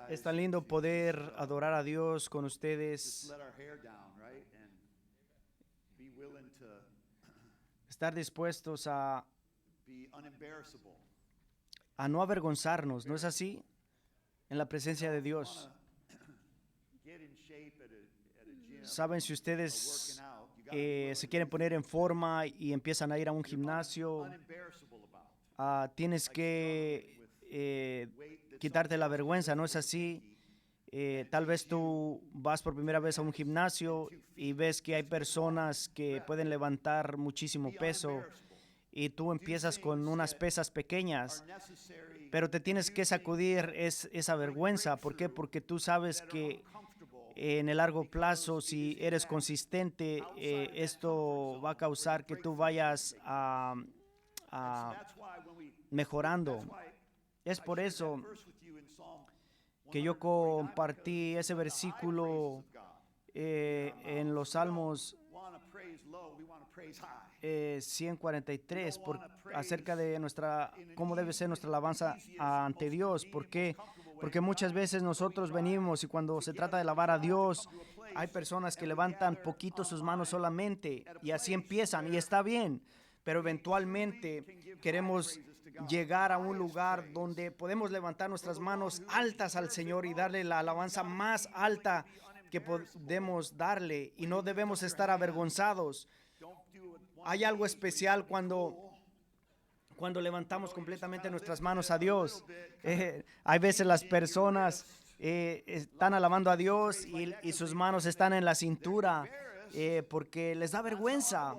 Es tan lindo poder adorar a Dios con ustedes, estar dispuestos a no avergonzarnos, ¿no es así? En la presencia de Dios. Saben, si ustedes se quieren poner en forma y empiezan a ir a un gimnasio, tienes que quitarte la vergüenza, ¿no es así? Tal vez tú vas por primera vez a un gimnasio y ves que hay personas que pueden levantar muchísimo peso y tú empiezas con unas pesas pequeñas, pero te tienes que sacudir esa vergüenza. ¿Por qué? Porque tú sabes que en el largo plazo, si eres consistente, esto va a causar que tú vayas mejorando. Es por eso que yo compartí ese versículo en los Salmos 143 acerca de cómo debe ser nuestra alabanza ante Dios. ¿Por qué? Porque muchas veces nosotros venimos y cuando se trata de alabar a Dios, hay personas que levantan poquito sus manos solamente y así empiezan y está bien, pero eventualmente queremos llegar a un lugar donde podemos levantar nuestras manos altas al Señor y darle la alabanza más alta que podemos darle, y no debemos estar avergonzados. Hay algo especial cuando levantamos completamente nuestras manos a Dios. Hay veces las personas están alabando a Dios y sus manos están en la cintura porque les da vergüenza.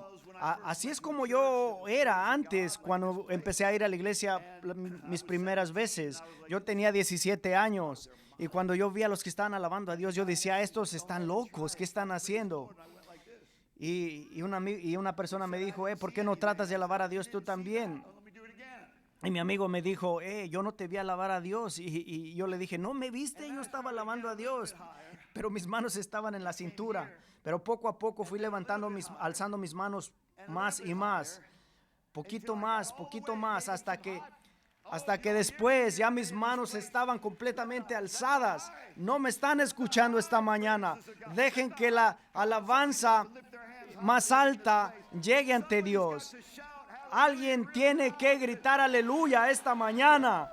Así es como yo era antes cuando empecé a ir a la iglesia mis primeras veces. Yo tenía 17 años y cuando yo vi a los que estaban alabando a Dios, yo decía, estos están locos, ¿qué están haciendo? Y una persona me dijo, ¿por qué no tratas de alabar a Dios tú también? Y mi amigo me dijo, yo no te vi alabar a Dios. Y yo le dije, no me viste, yo estaba alabando a Dios, pero mis manos estaban en la cintura. Pero poco a poco fui alzando mis manos más y más, poquito más, hasta que después ya mis manos estaban completamente alzadas. No me están escuchando esta mañana. Dejen que la alabanza más alta llegue ante Dios. Alguien tiene que gritar aleluya esta mañana.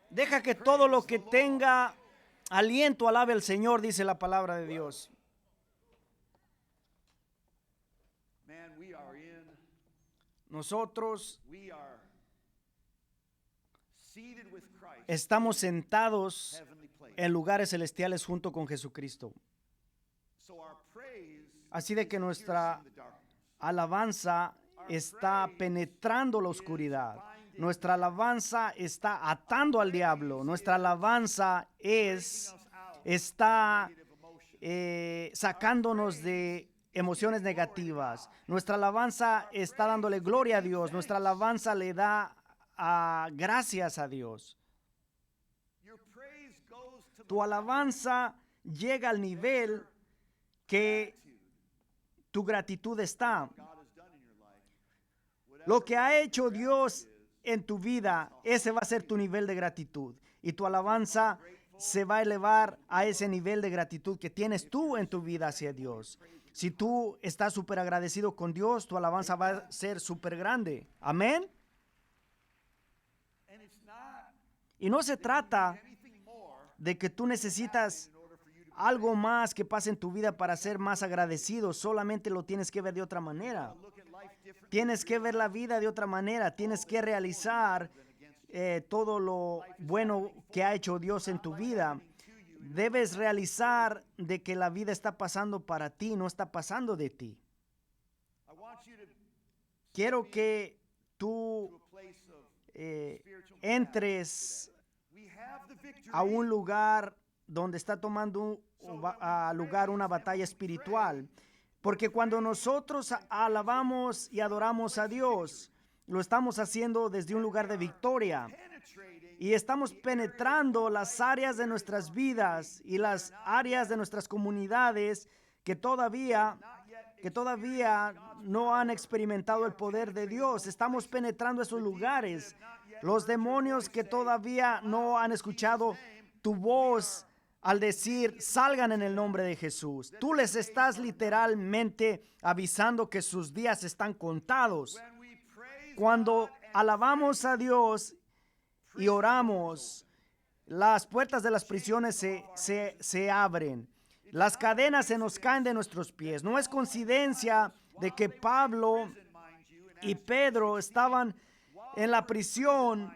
Deja que todo lo que tenga aliento alabe al Señor, dice la palabra de Dios. Nosotros estamos sentados en lugares celestiales junto con Jesucristo. Así de que nuestra alabanza está penetrando la oscuridad. Nuestra alabanza está atando al diablo. Nuestra alabanza está sacándonos de emociones negativas. Nuestra alabanza está dándole gloria a Dios. Nuestra alabanza le da gracias a Dios. Tu alabanza llega al nivel que tu gratitud está. Lo que ha hecho Dios en tu vida, ese va a ser tu nivel de gratitud. Y tu alabanza se va a elevar a ese nivel de gratitud que tienes tú en tu vida hacia Dios. Si tú estás súper agradecido con Dios, tu alabanza va a ser súper grande. Amén. Y no se trata de que tú necesitas algo más que pase en tu vida para ser más agradecido. Solamente lo tienes que ver de otra manera. Tienes que ver la vida de otra manera. Tienes que realizar todo lo bueno que ha hecho Dios en tu vida. Debes realizar de que la vida está pasando para ti, no está pasando de ti. Quiero que tú entres a un lugar donde está tomando lugar una batalla espiritual. Porque cuando nosotros alabamos y adoramos a Dios, lo estamos haciendo desde un lugar de victoria. Y estamos penetrando las áreas de nuestras vidas y las áreas de nuestras comunidades que todavía que todavía no han experimentado el poder de Dios. Estamos penetrando esos lugares. Los demonios que todavía no han escuchado tu voz al decir, salgan en el nombre de Jesús. Tú les estás literalmente avisando que sus días están contados. Cuando alabamos a Dios y oramos, las puertas de las prisiones se abren. Las cadenas se nos caen de nuestros pies. No es coincidencia de que Pablo y Pedro estaban en la prisión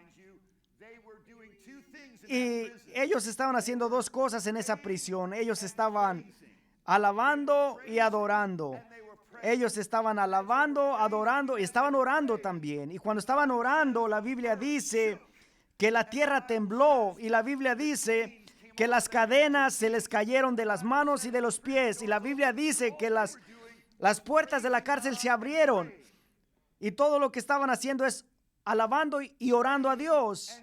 y ellos estaban haciendo dos cosas en esa prisión. Ellos estaban alabando y adorando. Ellos estaban alabando, adorando y estaban orando también. Y cuando estaban orando, la Biblia dice que la tierra tembló y la Biblia dice que las cadenas se les cayeron de las manos y de los pies. Y la Biblia dice que las puertas de la cárcel se abrieron. Y todo lo que estaban haciendo es alabando y orando a Dios.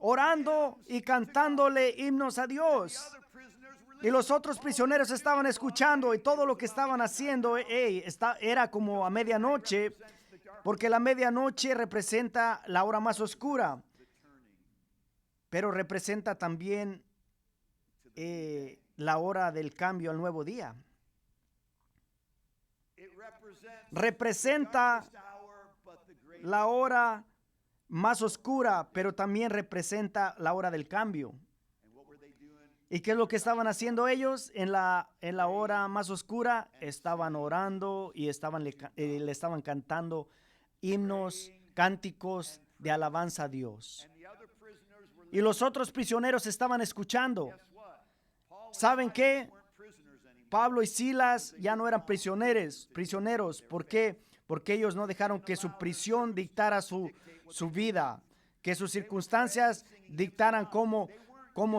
Orando y cantándole himnos a Dios. Y los otros prisioneros estaban escuchando y todo lo que estaban haciendo era como a medianoche, porque la medianoche representa la hora más oscura, pero representa también la hora del cambio al nuevo día. Representa la hora más oscura, pero también representa la hora del cambio. ¿Y qué es lo que estaban haciendo ellos en la hora más oscura? Estaban orando y le estaban cantando himnos, cánticos de alabanza a Dios. Y los otros prisioneros estaban escuchando. ¿Saben qué? Pablo y Silas ya no eran prisioneros. ¿Por qué? Porque ellos no dejaron que su prisión dictara su vida, que sus circunstancias dictaran cómo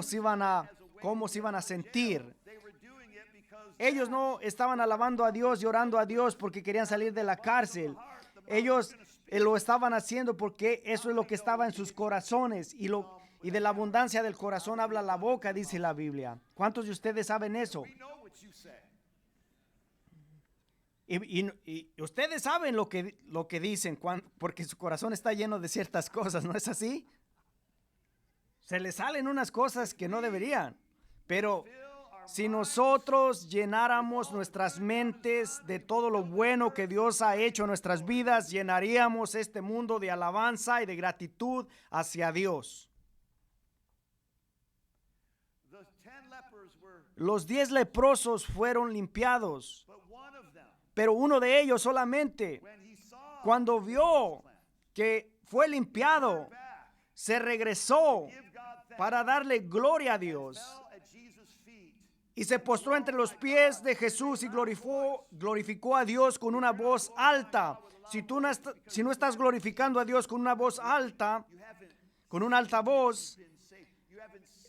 se iban a sentir. Ellos no estaban alabando a Dios y orando a Dios porque querían salir de la cárcel. Ellos lo estaban haciendo porque eso es lo que estaba en sus corazones y de la abundancia del corazón habla la boca, dice la Biblia. ¿Cuántos de ustedes saben eso? Y ustedes saben lo que dicen porque su corazón está lleno de ciertas cosas, ¿no es así? Se les salen unas cosas que no deberían, pero si nosotros llenáramos nuestras mentes de todo lo bueno que Dios ha hecho en nuestras vidas, llenaríamos este mundo de alabanza y de gratitud hacia Dios. Los 10 leprosos fueron limpiados, pero uno de ellos solamente, cuando vio que fue limpiado, se regresó para darle gloria a Dios y se postró entre los pies de Jesús y glorificó a Dios con una voz alta. Si no estás glorificando a Dios con una voz alta, con una alta voz,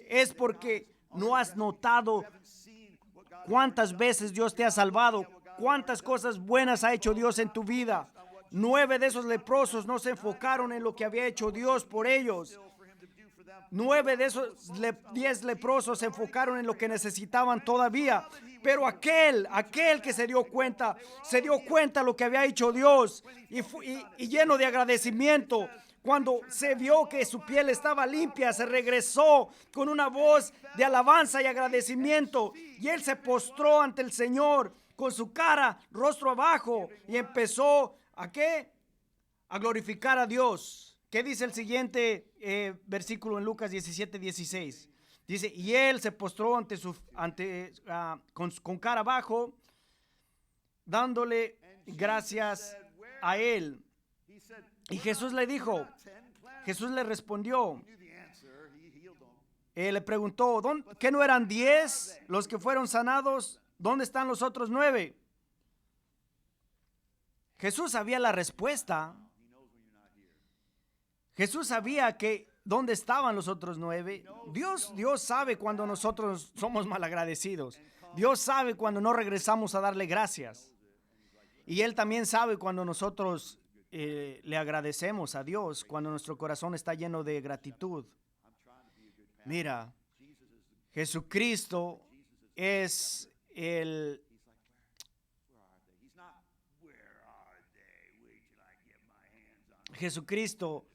es porque no has notado cuántas veces Dios te ha salvado, cuántas cosas buenas ha hecho Dios en tu vida. 9 de esos leprosos no se enfocaron en lo que había hecho Dios por ellos. 9 de esos 10 leprosos se enfocaron en lo que necesitaban todavía. Pero aquel que se dio cuenta lo que había hecho Dios y lleno de agradecimiento. Cuando se vio que su piel estaba limpia, se regresó con una voz de alabanza y agradecimiento. Y él se postró ante el Señor con su cara, rostro abajo, y empezó ¿a qué? A glorificar a Dios. ¿Qué dice el siguiente versículo en Lucas 17:16? Dice, y él se postró con cara abajo, dándole gracias a él. Y Jesús le respondió, le preguntó, ¿qué no eran 10 los que fueron sanados? ¿Dónde están los otros 9? Jesús sabía la respuesta. Jesús sabía que dónde estaban los otros 9. Dios sabe cuando nosotros somos malagradecidos. Dios sabe cuando no regresamos a darle gracias. Y Él también sabe cuando nosotros le agradecemos a Dios, cuando nuestro corazón está lleno de gratitud. Mira, Jesucristo es Jesucristo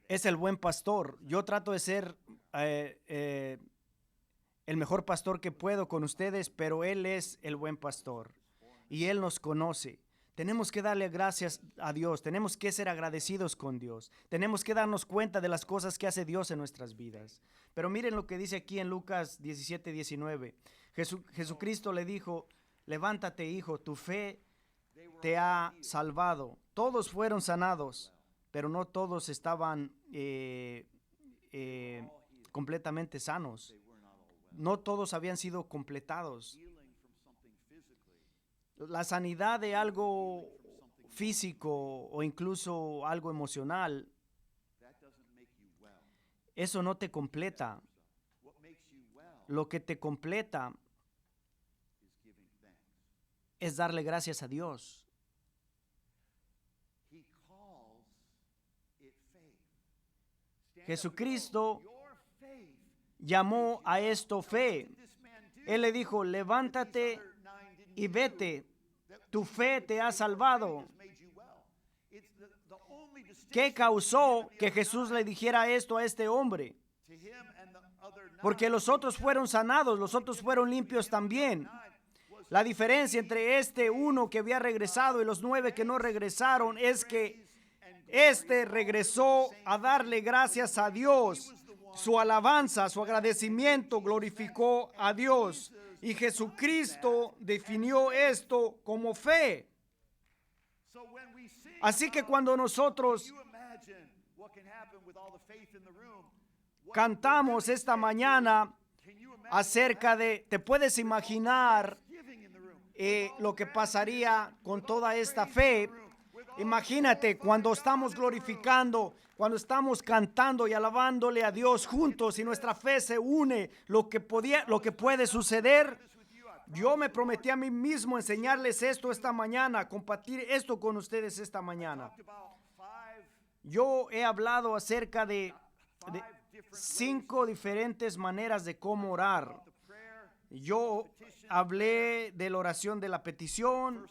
es el buen pastor. Yo trato de ser el mejor pastor que puedo con ustedes, pero Él es el buen pastor y Él nos conoce. Tenemos que darle gracias a Dios, tenemos que ser agradecidos con Dios, tenemos que darnos cuenta de las cosas que hace Dios en nuestras vidas. Pero miren lo que dice aquí en Lucas 17:19. Jesucristo le dijo: levántate, hijo, tu fe te ha salvado. Todos fueron sanados, pero no todos estaban completamente sanos. No todos habían sido completados. La sanidad de algo físico o incluso algo emocional, eso no te completa. Lo que te completa es darle gracias a Dios. Jesucristo llamó a esto fe. Él le dijo: levántate y vete, tu fe te ha salvado. ¿Qué causó que Jesús le dijera esto a este hombre? Porque los otros fueron sanados, los otros fueron limpios también. La diferencia entre este uno que había regresado y los 9 que no regresaron es que este regresó a darle gracias a Dios. Su alabanza, su agradecimiento glorificó a Dios. Y Jesucristo definió esto como fe. Así que cuando nosotros cantamos esta mañana acerca de, ¿te puedes imaginar lo que pasaría con toda esta fe? Imagínate cuando estamos glorificando, cuando estamos cantando y alabándole a Dios juntos y nuestra fe se une, lo que puede suceder. Yo me prometí a mí mismo enseñarles esto esta mañana, compartir esto con ustedes esta mañana. Yo he hablado acerca de 5 diferentes maneras de cómo orar. Yo hablé de la oración de la petición,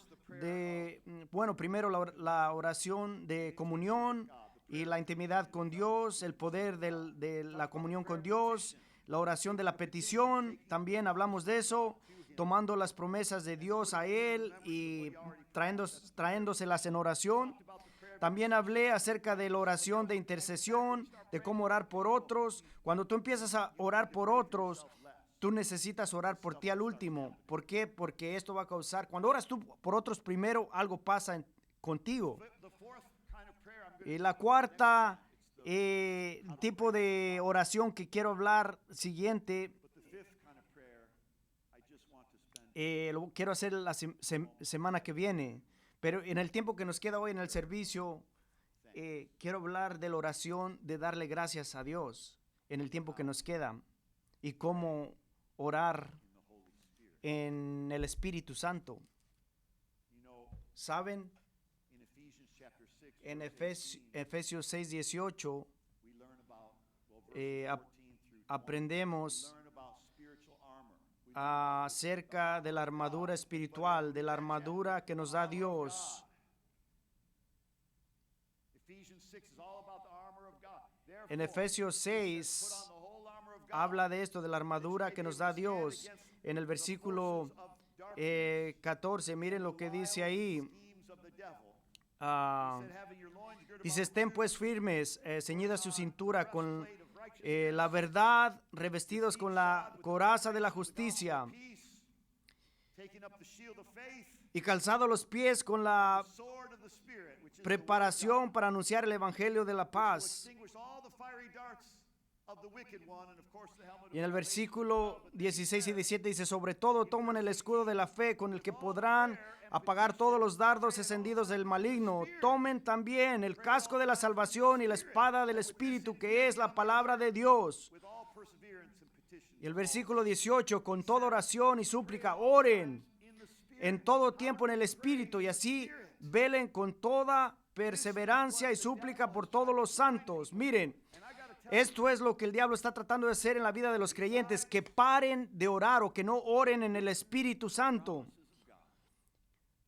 primero la oración de comunión y la intimidad con Dios, el poder de la comunión con Dios, la oración de la petición, también hablamos de eso, tomando las promesas de Dios a Él y traéndoselas en oración. También hablé acerca de la oración de intercesión, de cómo orar por otros. Cuando tú empiezas a orar por otros, tú necesitas orar por ti al último. ¿Por qué? Porque esto va a causar, cuando oras tú por otros primero, algo pasa contigo. Y la cuarta tipo de oración que quiero hablar siguiente, lo quiero hacer la semana que viene, pero en el tiempo que nos queda hoy en el servicio, quiero hablar de la oración de darle gracias a Dios en el tiempo que nos queda y cómo orar en el Espíritu Santo. ¿Saben? En Efesios 6:18 aprendemos acerca de la armadura espiritual, de la armadura que nos da Dios. En Efesios 6 habla de esto, de la armadura que nos da Dios. En el versículo 14, miren lo que dice ahí. Dice: estén pues firmes, ceñida su cintura con la verdad, revestidos con la coraza de la justicia y calzados los pies con la preparación para anunciar el evangelio de la paz. Y en el versículo 16 y 17 dice: sobre todo tomen el escudo de la fe con el que podrán apagar todos los dardos encendidos del maligno. Tomen también el casco de la salvación y la espada del Espíritu, que es la palabra de Dios. Y el versículo 18: con toda oración y súplica oren en todo tiempo en el Espíritu, y así velen con toda perseverancia y súplica por todos los santos. Miren, esto es lo que el diablo está tratando de hacer en la vida de los creyentes, que paren de orar o que no oren en el Espíritu Santo.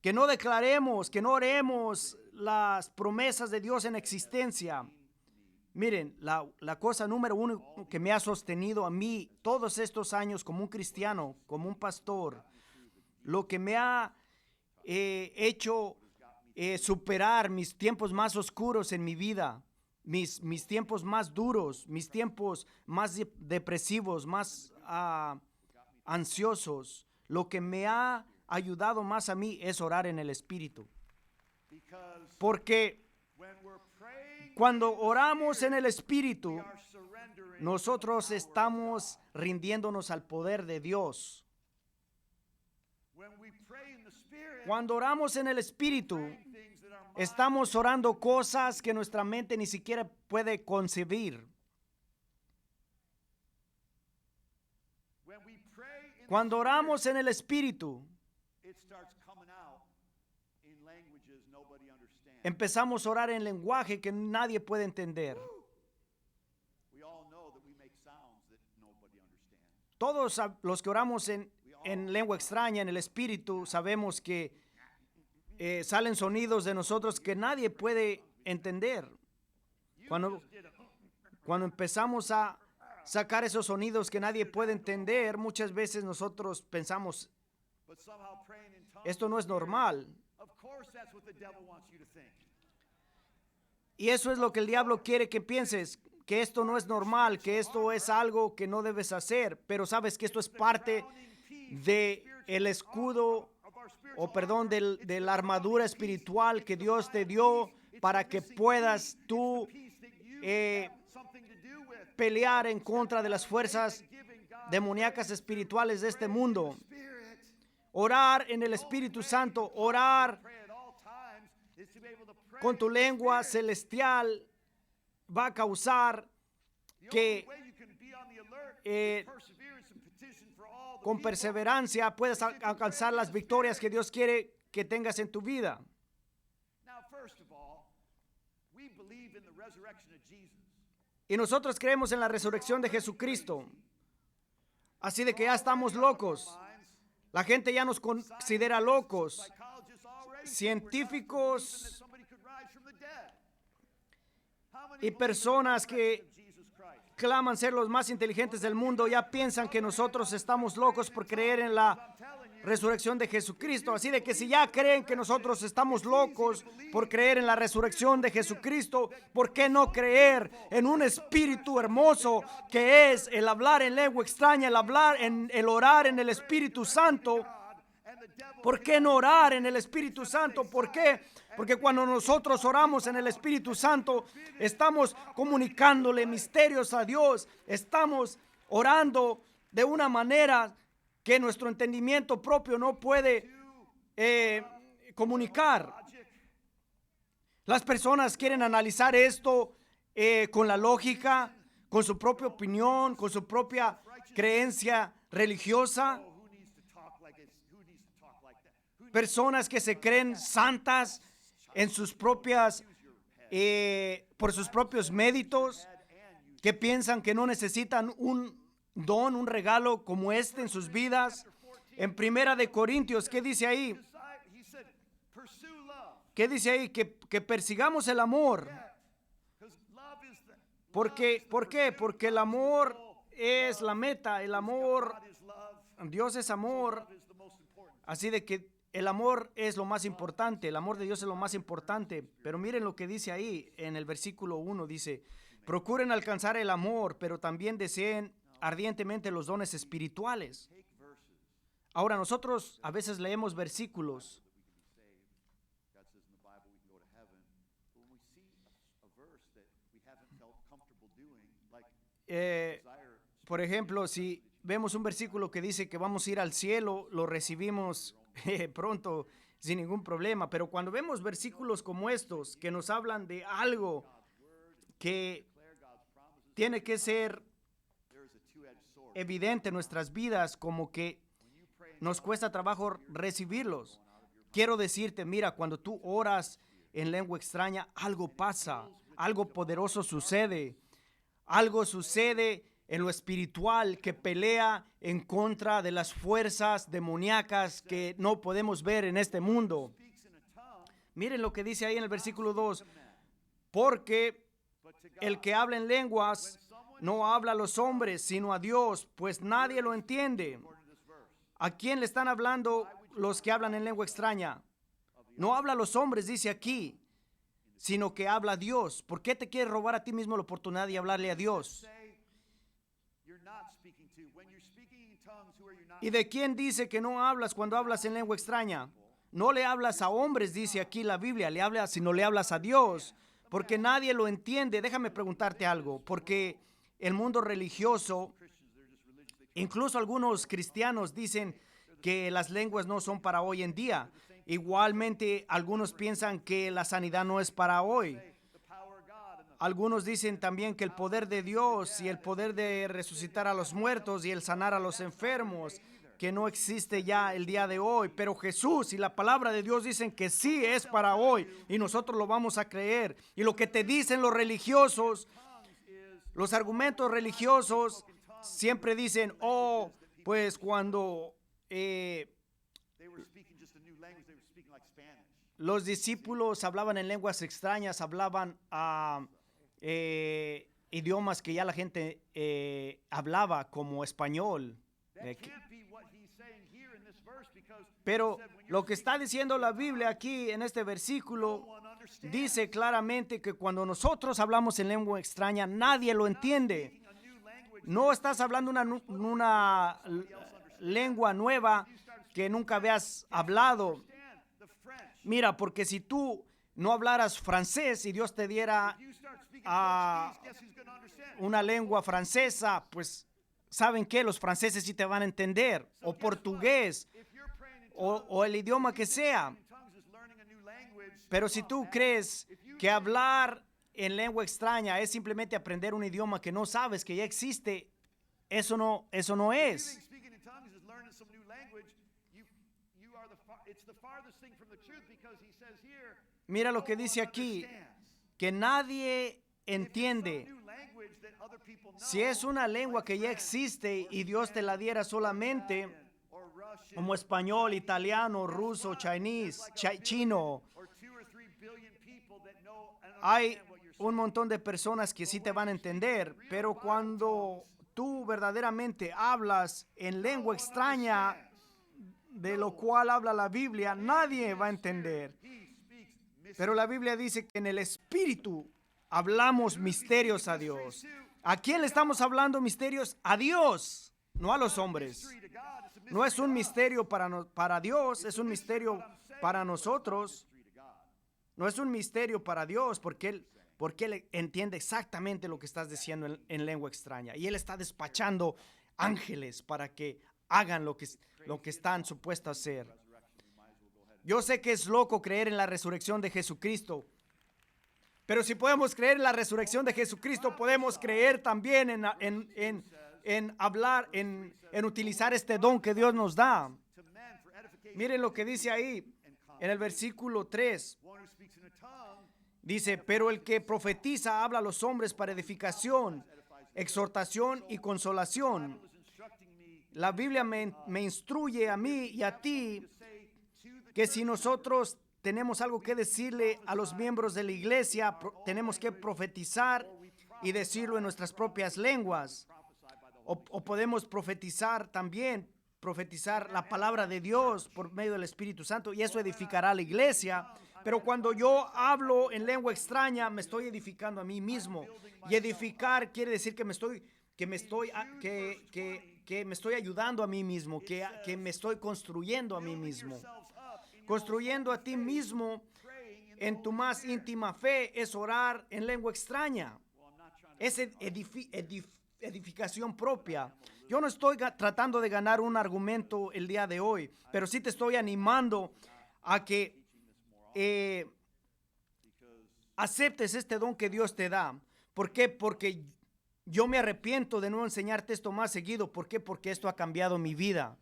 Que no declaremos, que no oremos las promesas de Dios en existencia. Miren, la cosa número uno que me ha sostenido a mí todos estos años como un cristiano, como un pastor, lo que me ha hecho superar mis tiempos más oscuros en mi vida, mis tiempos más duros, mis tiempos más depresivos, más ansiosos, lo que me ha ayudado más a mí es orar en el Espíritu. Porque cuando oramos en el Espíritu, nosotros estamos rindiéndonos al poder de Dios. Cuando oramos en el Espíritu, estamos orando cosas que nuestra mente ni siquiera puede concebir. Cuando oramos en el Espíritu, empezamos a orar en lenguaje que nadie puede entender. Todos los que oramos en lengua extraña, en el Espíritu, sabemos que salen sonidos de nosotros que nadie puede entender. Cuando empezamos a sacar esos sonidos que nadie puede entender, muchas veces nosotros pensamos, esto no es normal. Y eso es lo que el diablo quiere que pienses, que esto no es normal, que esto es algo que no debes hacer, pero sabes que esto es parte de el escudo, de la armadura espiritual que Dios te dio para que puedas tú pelear en contra de las fuerzas demoníacas espirituales de este mundo. Orar en el Espíritu Santo, orar con tu lengua celestial va a causar que con perseverancia puedas alcanzar las victorias que Dios quiere que tengas en tu vida. Y nosotros creemos en la resurrección de Jesucristo. Así de que ya estamos locos. La gente ya nos considera locos. Científicos y personas que claman ser los más inteligentes del mundo ya piensan que nosotros estamos locos por creer en la resurrección de Jesucristo. Así de que si ya creen que nosotros estamos locos por creer en la resurrección de Jesucristo, ¿por qué no creer en un espíritu hermoso que es el hablar en lengua extraña, el orar en el Espíritu Santo? ¿Por qué no orar en el Espíritu Santo? ¿Por qué? Porque cuando nosotros oramos en el Espíritu Santo, estamos comunicándole misterios a Dios. Estamos orando de una manera que nuestro entendimiento propio no puede comunicar. Las personas quieren analizar esto con la lógica, con su propia opinión, con su propia creencia religiosa. Personas que se creen santas en sus propias, por sus propios méritos, que piensan que no necesitan un don, un regalo como este en sus vidas. En Primera de Corintios, ¿qué dice ahí? ¿Qué dice ahí? Que persigamos el amor. ¿Por qué? Porque el amor es la meta. El amor, Dios es amor. Así de que el amor es lo más importante, el amor de Dios es lo más importante. Pero miren lo que dice ahí en el versículo 1, dice, procuren alcanzar el amor, pero también deseen ardientemente los dones espirituales. Ahora nosotros a veces leemos versículos por ejemplo, si vemos un versículo que dice que vamos a ir al cielo, lo recibimos pronto sin ningún problema, pero cuando vemos versículos como estos que nos hablan de algo que tiene que ser evidente en nuestras vidas, como que nos cuesta trabajo recibirlos. Quiero decirte, mira, cuando tú oras en lengua extraña, algo pasa, algo poderoso sucede, algo sucede en lo espiritual que pelea en contra de las fuerzas demoníacas que no podemos ver en este mundo. Miren lo que dice ahí en el versículo 2. Porque el que habla en lenguas no habla a los hombres, sino a Dios, pues nadie lo entiende. ¿A quién le están hablando los que hablan en lengua extraña? No habla a los hombres, dice aquí, sino que habla a Dios. ¿Por qué te quieres robar a ti mismo la oportunidad de hablarle a Dios? ¿Y de quién dice que no hablas cuando hablas en lengua extraña? No le hablas a hombres, dice aquí la Biblia, sino le hablas a Dios, porque nadie lo entiende. Déjame preguntarte algo, porque el mundo religioso, incluso algunos cristianos dicen que las lenguas no son para hoy en día. Igualmente, algunos piensan que la sanidad no es para hoy. Algunos dicen también que el poder de Dios y el poder de resucitar a los muertos y el sanar a los enfermos, que no existe ya el día de hoy. Pero Jesús y la palabra de Dios dicen que sí es para hoy y nosotros lo vamos a creer. Y lo que te dicen los religiosos, los argumentos religiosos, siempre dicen, oh, pues cuando los discípulos hablaban en lenguas extrañas, hablaban idiomas que ya la gente hablaba, como español. Pero lo que está diciendo la Biblia aquí en este versículo dice claramente que cuando nosotros hablamos en lengua extraña, nadie lo entiende. No estás hablando una lengua nueva que nunca habías hablado. Mira, porque si tú no hablaras francés y Dios te diera una lengua francesa, pues ¿saben qué? Los franceses sí te van a entender, o portugués, o el idioma que sea. Pero si tú crees que hablar en lengua extraña es simplemente aprender un idioma que no sabes que ya existe, eso no es. Mira lo que dice aquí, que nadie entiende. Si es una lengua que ya existe y Dios te la diera solamente, como español, italiano, ruso, chino, hay un montón de personas que sí te van a entender, pero cuando tú verdaderamente hablas en lengua extraña, de lo cual habla la Biblia, nadie va a entender. Pero la Biblia dice que en el Espíritu hablamos misterios a Dios. ¿A quién le estamos hablando misterios? A Dios, no a los hombres. No es un misterio para Dios, es un misterio para nosotros. No es un misterio para Dios porque Él entiende exactamente lo que estás diciendo en lengua extraña. Y Él está despachando ángeles para que hagan lo que están supuestos a hacer. Yo sé que es loco creer en la resurrección de Jesucristo, pero si podemos creer en la resurrección de Jesucristo, podemos creer también en hablar, en utilizar este don que Dios nos da. Miren lo que dice ahí en el versículo 3. Dice, pero el que profetiza habla a los hombres para edificación, exhortación y consolación. La Biblia me instruye a mí y a ti que si nosotros tenemos algo que decirle a los miembros de la iglesia, tenemos que profetizar y decirlo en nuestras propias lenguas. O podemos profetizar también, profetizar la palabra de Dios por medio del Espíritu Santo, y eso edificará a la iglesia. Pero cuando yo hablo en lengua extraña, me estoy edificando a mí mismo. Y edificar quiere decir que me estoy ayudando a mí mismo, que me estoy construyendo a mí mismo. Construyendo a ti mismo en tu más íntima fe es orar en lengua extraña. Es edificación propia. Yo no estoy tratando de ganar un argumento el día de hoy, pero sí te estoy animando a que aceptes este don que Dios te da. ¿Por qué? Porque yo me arrepiento de no enseñarte esto más seguido. ¿Por qué? Porque esto ha cambiado mi vida.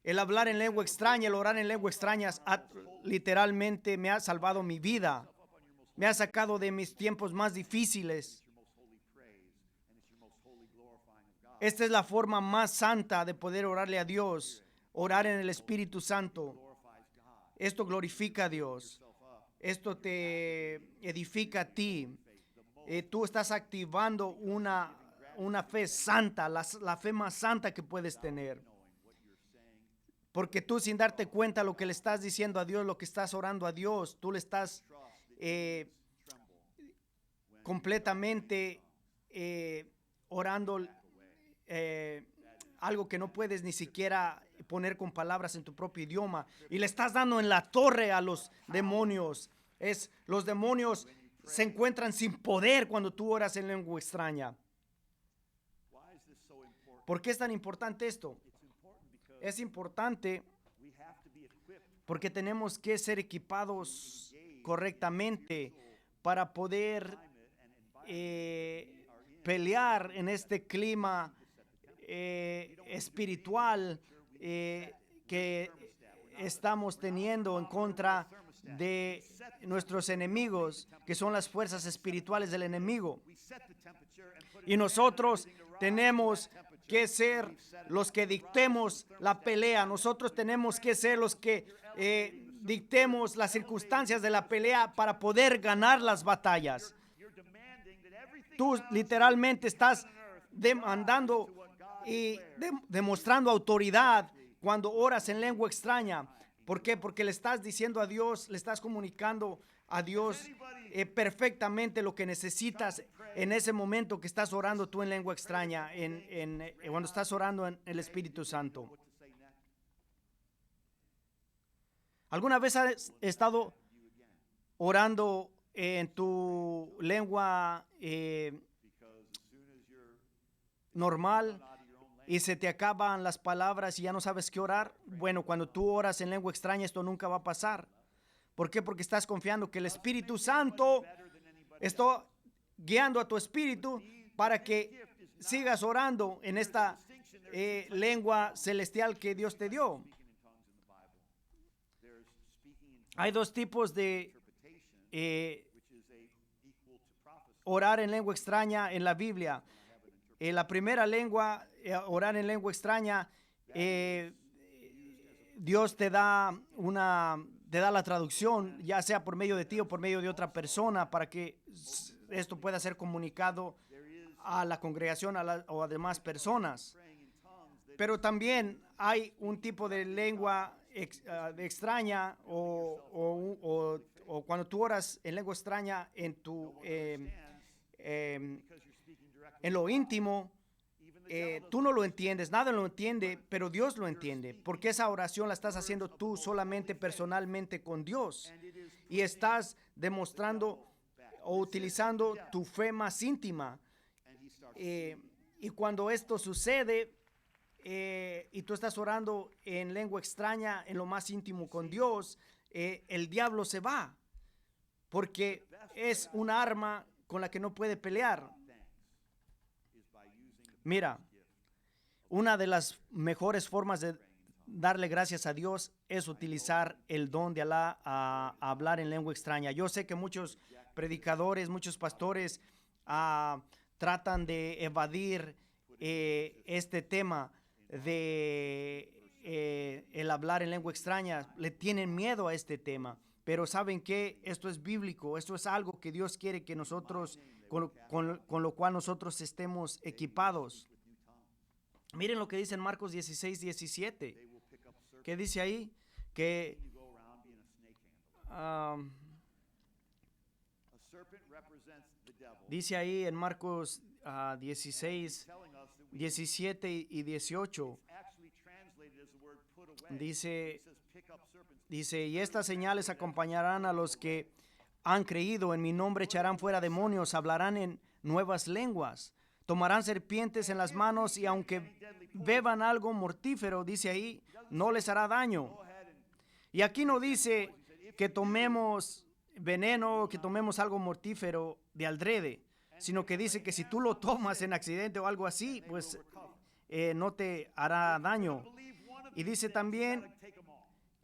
El hablar en lengua extraña, el orar en lengua extraña, literalmente me ha salvado mi vida. Me ha sacado de mis tiempos más difíciles. Esta es la forma más santa de poder orarle a Dios, orar en el Espíritu Santo. Esto glorifica a Dios. esto te edifica a ti. Tú estás activando una fe santa, la fe más santa que puedes tener. Porque tú, sin darte cuenta lo que le estás diciendo a Dios, lo que estás orando a Dios, tú le estás completamente orando algo que no puedes ni siquiera poner con palabras en tu propio idioma, y le estás dando en la torre a los demonios. Los demonios se encuentran sin poder cuando tú oras en lengua extraña. ¿Por qué es tan importante esto? Es importante porque tenemos que ser equipados correctamente para poder pelear en este clima espiritual que estamos teniendo en contra de nuestros enemigos, que son las fuerzas espirituales del enemigo. Y nosotros tenemos que ser los que dictemos la pelea. Nosotros tenemos que ser los que dictemos las circunstancias de la pelea para poder ganar las batallas. Tú literalmente estás demandando y demostrando autoridad cuando oras en lengua extraña. ¿Por qué? Porque le estás diciendo a Dios, le estás comunicando a Dios perfectamente lo que necesitas en ese momento que estás orando tú en lengua extraña, cuando estás orando en el Espíritu Santo. ¿Alguna vez has estado orando en tu lengua normal y se te acaban las palabras y ya no sabes qué orar? Bueno, cuando tú oras en lengua extraña, esto nunca va a pasar. ¿Por qué? Porque estás confiando que el Espíritu Santo está guiando a tu espíritu para que sigas orando en esta lengua celestial que Dios te dio. Hay dos tipos de orar en lengua extraña en la Biblia. La primera lengua, orar en lengua extraña, Dios te da la traducción, ya sea por medio de ti o por medio de otra persona, para que esto pueda ser comunicado a la congregación o a demás personas. Pero también hay un tipo de lengua extraña o cuando tú oras en lengua extraña en lo íntimo, tú no lo entiendes, nada lo entiende, pero Dios lo entiende, porque esa oración la estás haciendo tú solamente personalmente con Dios y estás demostrando o utilizando tu fe más íntima. Y cuando esto sucede y tú estás orando en lengua extraña en lo más íntimo con Dios, el diablo se va, porque es un arma con la que no puede pelear. Mira, una de las mejores formas de darle gracias a Dios es utilizar el don de Alá a hablar en lengua extraña. Yo sé que muchos predicadores, muchos pastores tratan de evadir este tema de el hablar en lengua extraña. Le tienen miedo a este tema, pero ¿saben qué? Esto es bíblico, esto es algo que Dios quiere que nosotros, con lo cual nosotros estemos equipados. Miren lo que dice en Marcos 16, 17. ¿Qué dice ahí? Que dice ahí en Marcos 16, 17 y 18. Dice, y estas señales acompañarán a los que han creído. En mi nombre echarán fuera demonios, hablarán en nuevas lenguas, tomarán serpientes en las manos y aunque beban algo mortífero, dice ahí, no les hará daño. Y aquí no dice que tomemos veneno, que tomemos algo mortífero de aldrede, sino que dice que si tú lo tomas en accidente o algo así, pues no te hará daño. Y dice también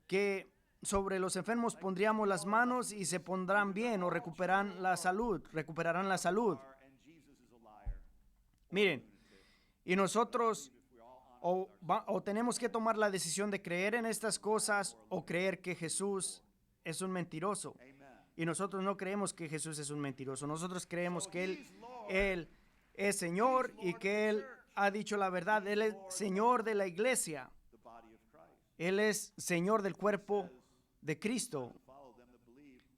que sobre los enfermos pondríamos las manos y se pondrán bien o recuperarán la salud. Miren, y nosotros o tenemos que tomar la decisión de creer en estas cosas o creer que Jesús es un mentiroso. Y nosotros no creemos que Jesús es un mentiroso. Nosotros creemos que Él es Señor y que Él ha dicho la verdad. Él es Señor de la iglesia. Él es Señor del cuerpo de Cristo.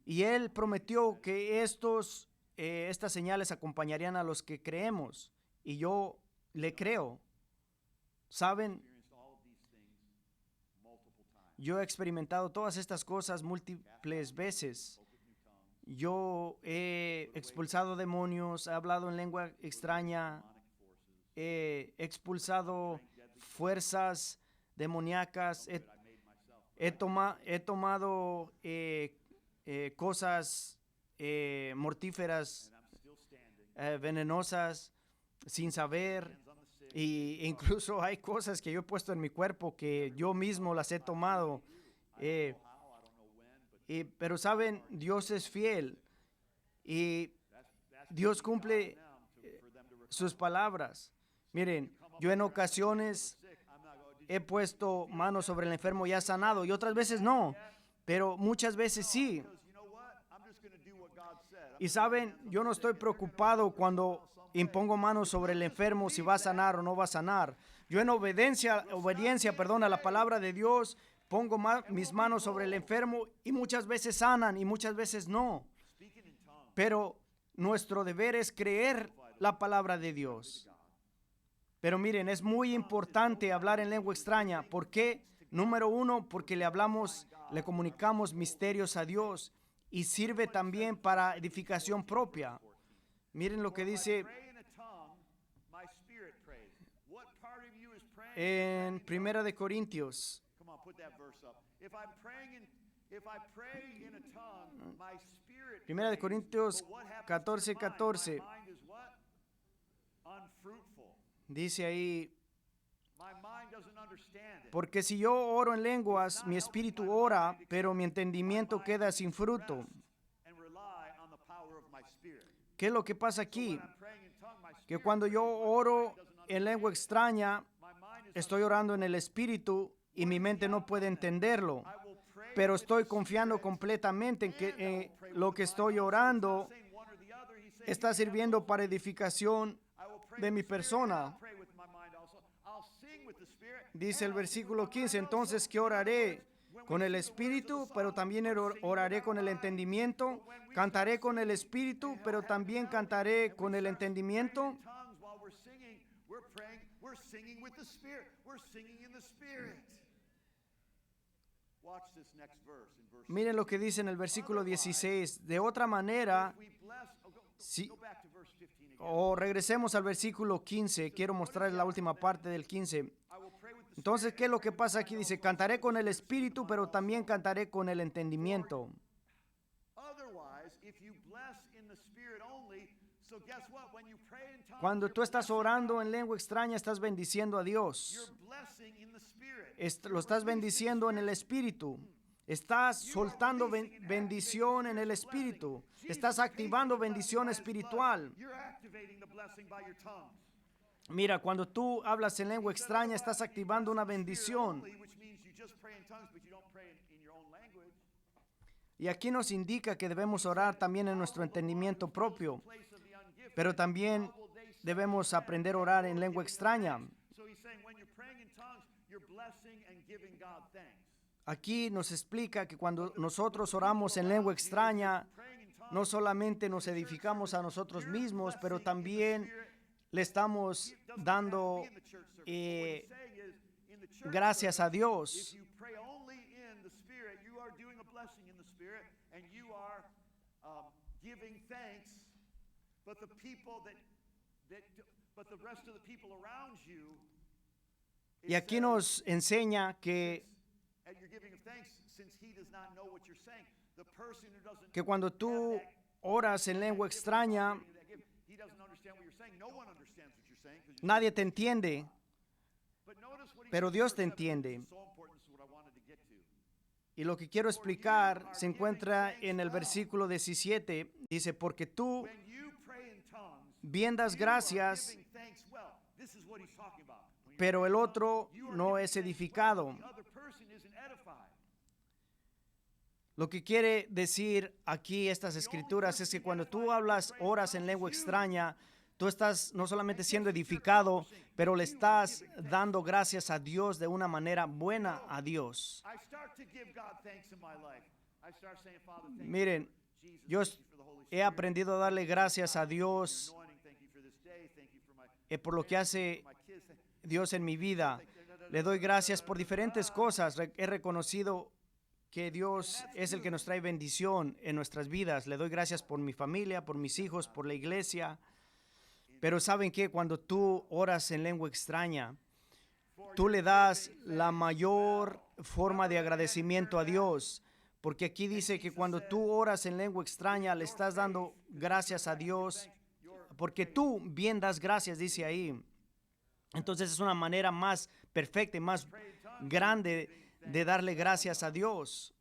Y Él prometió que estas señales acompañarían a los que creemos. Y yo le creo. ¿Saben? Yo he experimentado todas estas cosas múltiples veces. Yo he expulsado demonios, he hablado en lengua extraña, he expulsado fuerzas demoníacas, he tomado cosas mortíferas, venenosas, sin saber. Y incluso hay cosas que yo he puesto en mi cuerpo que yo mismo las he tomado. Pero saben, Dios es fiel y Dios cumple sus palabras. Miren, yo en ocasiones he puesto manos sobre el enfermo y ha sanado, y otras veces no, pero muchas veces sí. Y saben, yo no estoy preocupado cuando impongo manos sobre el enfermo si va a sanar o no va a sanar. Yo en obediencia, a la palabra de Dios, pongo mis manos sobre el enfermo y muchas veces sanan y muchas veces no. Pero nuestro deber es creer la palabra de Dios. Pero miren, es muy importante hablar en lengua extraña. ¿Por qué? Número uno, porque le comunicamos misterios a Dios y sirve también para edificación propia. Miren lo que dice en Primera de Corintios. Primera de Corintios 14:14. Dice ahí, porque si yo oro en lenguas, mi espíritu ora, pero mi entendimiento queda sin fruto. ¿Qué es lo que pasa aquí? Que cuando yo oro en lengua extraña, estoy orando en el espíritu y mi mente no puede entenderlo, pero estoy confiando completamente en que lo que estoy orando está sirviendo para edificación de mi persona. Dice el versículo 15, entonces, ¿qué oraré? Con el espíritu, pero también oraré con el entendimiento. Cantaré con el espíritu, pero también cantaré con el entendimiento. Miren lo que dice en el versículo 16. De otra manera, regresemos al versículo 15. Quiero mostrarles la última parte del 15. Entonces, ¿qué es lo que pasa aquí? Dice, cantaré con el espíritu, pero también cantaré con el entendimiento. Cuando tú estás orando en lengua extraña, estás bendiciendo a Dios. Lo estás bendiciendo en el espíritu. Estás soltando bendición en el espíritu. Estás activando bendición espiritual. Mira, cuando tú hablas en lengua extraña, estás activando una bendición. Y aquí nos indica que debemos orar también en nuestro entendimiento propio, pero también debemos aprender a orar en lengua extraña. Aquí nos explica que cuando nosotros oramos en lengua extraña, no solamente nos edificamos a nosotros mismos, pero también le estamos dando gracias a Dios. Y aquí nos enseña que cuando tú oras en lengua extraña, nadie te entiende, pero Dios te entiende. Y lo que quiero explicar se encuentra en el versículo 17. Dice, porque tú bien das gracias, pero el otro no es edificado. Lo que quiere decir aquí estas escrituras es que cuando tú oras en lengua extraña, tú estás no solamente siendo edificado, pero le estás dando gracias a Dios de una manera buena a Dios. Miren, yo he aprendido a darle gracias a Dios por lo que hace Dios en mi vida. Le doy gracias por diferentes cosas. He reconocido que Dios es el que nos trae bendición en nuestras vidas. Le doy gracias por mi familia, por mis hijos, por la iglesia. Pero ¿saben qué? Cuando tú oras en lengua extraña, tú le das la mayor forma de agradecimiento a Dios. Porque aquí dice que cuando tú oras en lengua extraña, le estás dando gracias a Dios. Porque tú bien das gracias, dice ahí. Entonces es una manera más perfecta y más grande de darle gracias a Dios.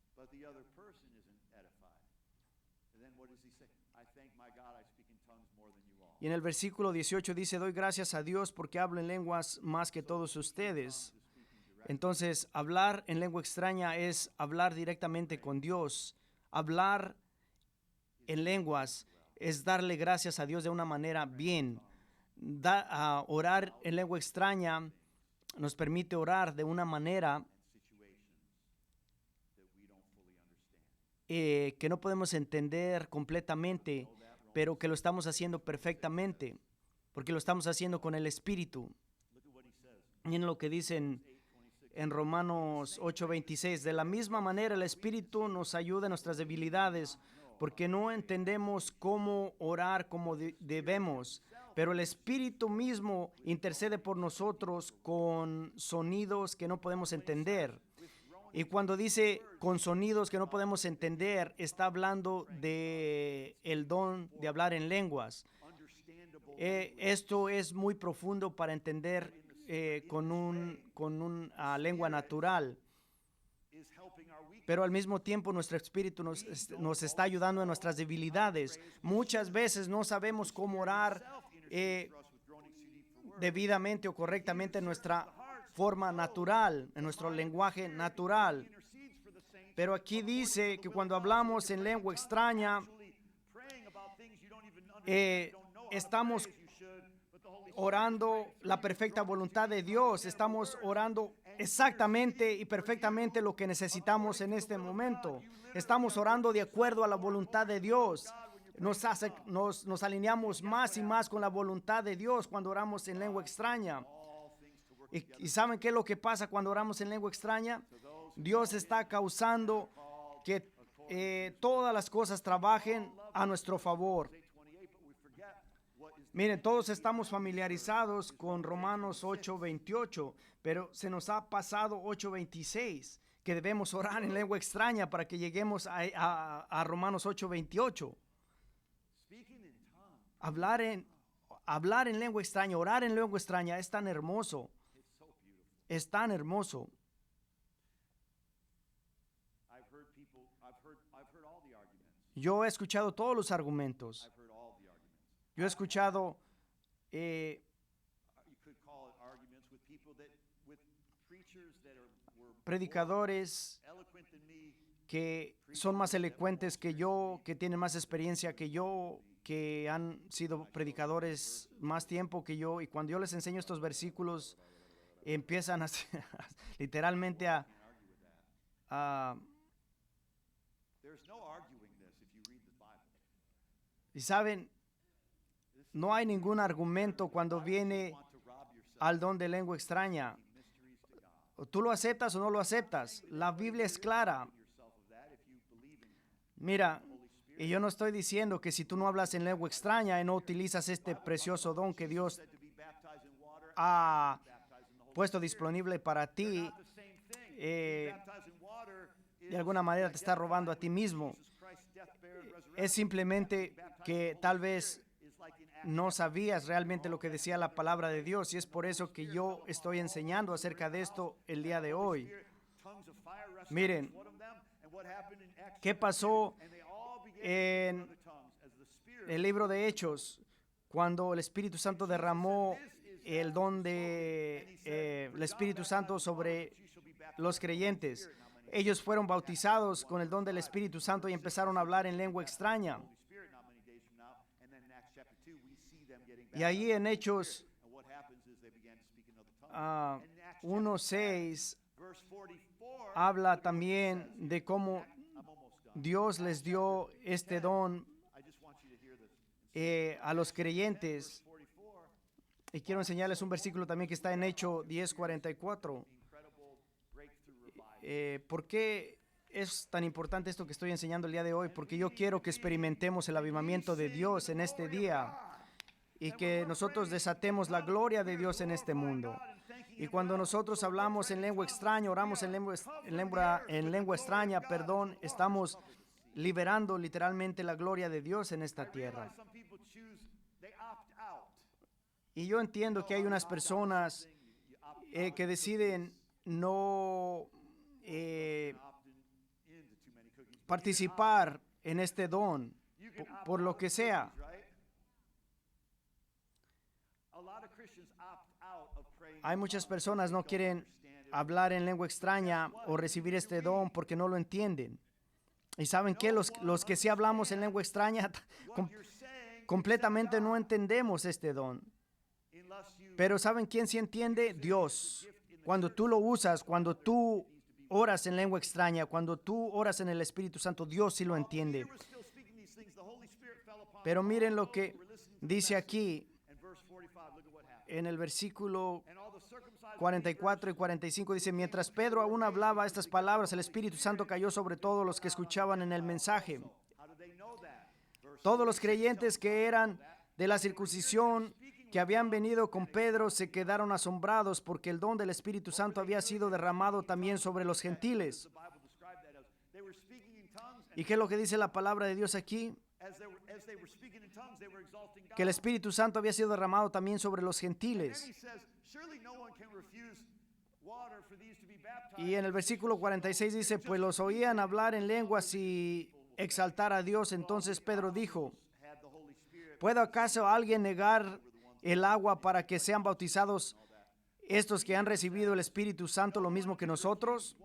Y en el versículo 18 dice, doy gracias a Dios porque hablo en lenguas más que todos ustedes. Entonces, hablar en lengua extraña es hablar directamente con Dios. Hablar en lenguas es darle gracias a Dios de una manera bien. Orar en lengua extraña nos permite orar de una manera que no podemos entender completamente, pero que lo estamos haciendo perfectamente, porque lo estamos haciendo con el Espíritu. Miren lo que dicen en Romanos 8:26. De la misma manera, el Espíritu nos ayuda en nuestras debilidades, porque no entendemos cómo orar como debemos, pero el Espíritu mismo intercede por nosotros con sonidos que no podemos entender. Y cuando dice con sonidos que no podemos entender, está hablando de el don de hablar en lenguas. Esto es muy profundo para entender con una lengua natural. Pero al mismo tiempo nuestro espíritu nos está ayudando en nuestras debilidades. Muchas veces no sabemos cómo orar debidamente o correctamente en nuestra forma natural, en nuestro lenguaje natural. Pero aquí dice que cuando hablamos en lengua extraña, estamos orando la perfecta voluntad de Dios. Estamos orando exactamente y perfectamente lo que necesitamos en este momento. Estamos orando de acuerdo a la voluntad de Dios. Nos alineamos más y más con la voluntad de Dios cuando oramos en lengua extraña. ¿Y saben qué es lo que pasa cuando oramos en lengua extraña? Dios está causando que todas las cosas trabajen a nuestro favor. Miren, todos estamos familiarizados con Romanos 8:28, pero se nos ha pasado 8:26, que debemos orar en lengua extraña para que lleguemos a Romanos 8:28. Hablar en lengua extraña, orar en lengua extraña es tan hermoso. Es tan hermoso. Yo he escuchado todos los argumentos. Yo he escuchado predicadores que son más elocuentes que yo, que tienen más experiencia que yo, que han sido predicadores más tiempo que yo, y cuando yo les enseño estos versículos, empiezan literalmente y saben, no hay ningún argumento cuando viene al don de lengua extraña. ¿Tú lo aceptas o no lo aceptas? La Biblia es clara. Mira, y yo no estoy diciendo que si tú no hablas en lengua extraña y no utilizas este precioso don que Dios ha puesto disponible para ti, de alguna manera te está robando a ti mismo. Es simplemente que tal vez no sabías realmente lo que decía la palabra de Dios, y es por eso que yo estoy enseñando acerca de esto el día de hoy. Miren, ¿qué pasó en el libro de Hechos cuando el Espíritu Santo derramó el don de el Espíritu Santo sobre los creyentes? ellos fueron bautizados con el don del Espíritu Santo y empezaron a hablar en lengua extraña. Y allí en Hechos 1:6 habla también de cómo Dios les dio este don a los creyentes. Y quiero enseñarles un versículo también que está en Hechos 10:44. ¿Por qué es tan importante esto que estoy enseñando el día de hoy? Porque yo quiero que experimentemos el avivamiento de Dios en este día y que nosotros desatemos la gloria de Dios en este mundo. Y cuando nosotros hablamos en lengua extraña, oramos en lengua extraña, estamos liberando literalmente la gloria de Dios en esta tierra. Y yo entiendo que hay unas personas que deciden no participar en este don por lo que sea. Hay muchas personas no quieren hablar en lengua extraña o recibir este don porque no lo entienden. Y saben que los que sí hablamos en lengua extraña completamente no entendemos este don. Pero ¿saben quién sí entiende? Dios. Cuando tú lo usas, cuando tú oras en lengua extraña, cuando tú oras en el Espíritu Santo, Dios sí lo entiende. Pero miren lo que dice aquí en el versículo 44 y 45. Dice, mientras Pedro aún hablaba estas palabras, el Espíritu Santo cayó sobre todos los que escuchaban en el mensaje. Todos los creyentes que eran de la circuncisión, que habían venido con Pedro, se quedaron asombrados porque el don del Espíritu Santo había sido derramado también sobre los gentiles. ¿Y qué es lo que dice la palabra de Dios aquí? Que el Espíritu Santo había sido derramado también sobre los gentiles. Y en el versículo 46 dice, pues los oían hablar en lenguas y exaltar a Dios. Entonces Pedro dijo, ¿puede acaso alguien negar el agua para que sean bautizados estos que han recibido el Espíritu Santo lo mismo que nosotros?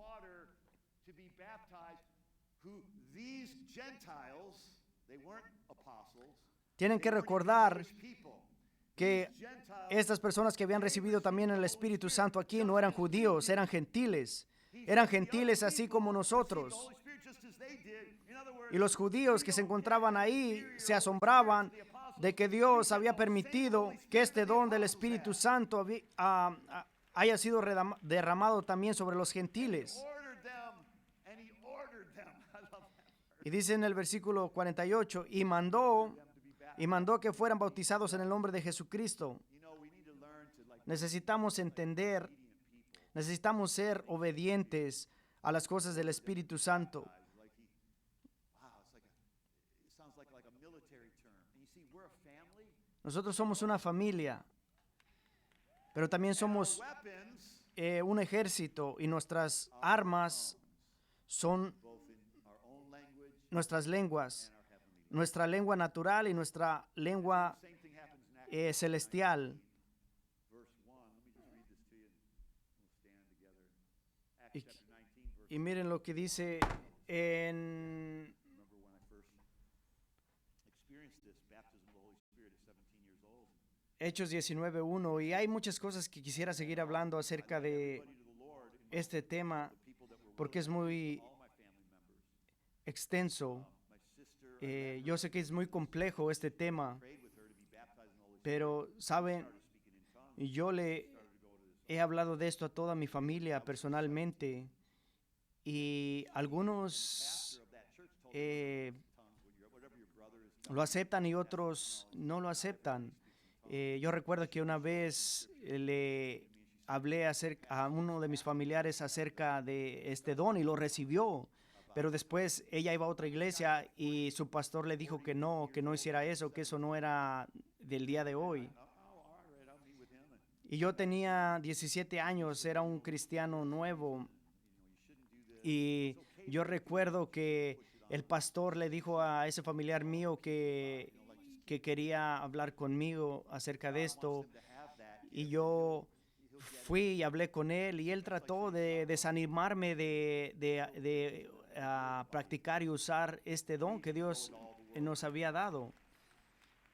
Tienen que recordar que estas personas que habían recibido también el Espíritu Santo aquí no eran judíos, eran gentiles. Eran gentiles así como nosotros. Y los judíos que se encontraban ahí se asombraban de que Dios había permitido que este don del Espíritu Santo haya sido derramado también sobre los gentiles. Y dice en el versículo 48, y mandó que fueran bautizados en el nombre de Jesucristo. Necesitamos entender, necesitamos ser obedientes a las cosas del Espíritu Santo. Nosotros somos una familia, pero también somos un ejército y nuestras armas son nuestras lenguas, nuestra lengua natural y nuestra lengua celestial. Y miren lo que dice en Hechos 19:1, y hay muchas cosas que quisiera seguir hablando acerca de este tema porque es muy extenso. Yo sé que es muy complejo este tema, pero saben, yo le he hablado de esto a toda mi familia personalmente y algunos lo aceptan y otros no lo aceptan. Yo recuerdo que una vez le hablé a uno de mis familiares acerca de este don y lo recibió, pero después ella iba a otra iglesia y su pastor le dijo que no hiciera eso, que eso no era del día de hoy. Y yo tenía 17 años, era un cristiano nuevo y yo recuerdo que el pastor le dijo a ese familiar mío que quería hablar conmigo acerca de esto y yo fui y hablé con él y él trató de desanimarme de practicar y usar este don que Dios nos había dado.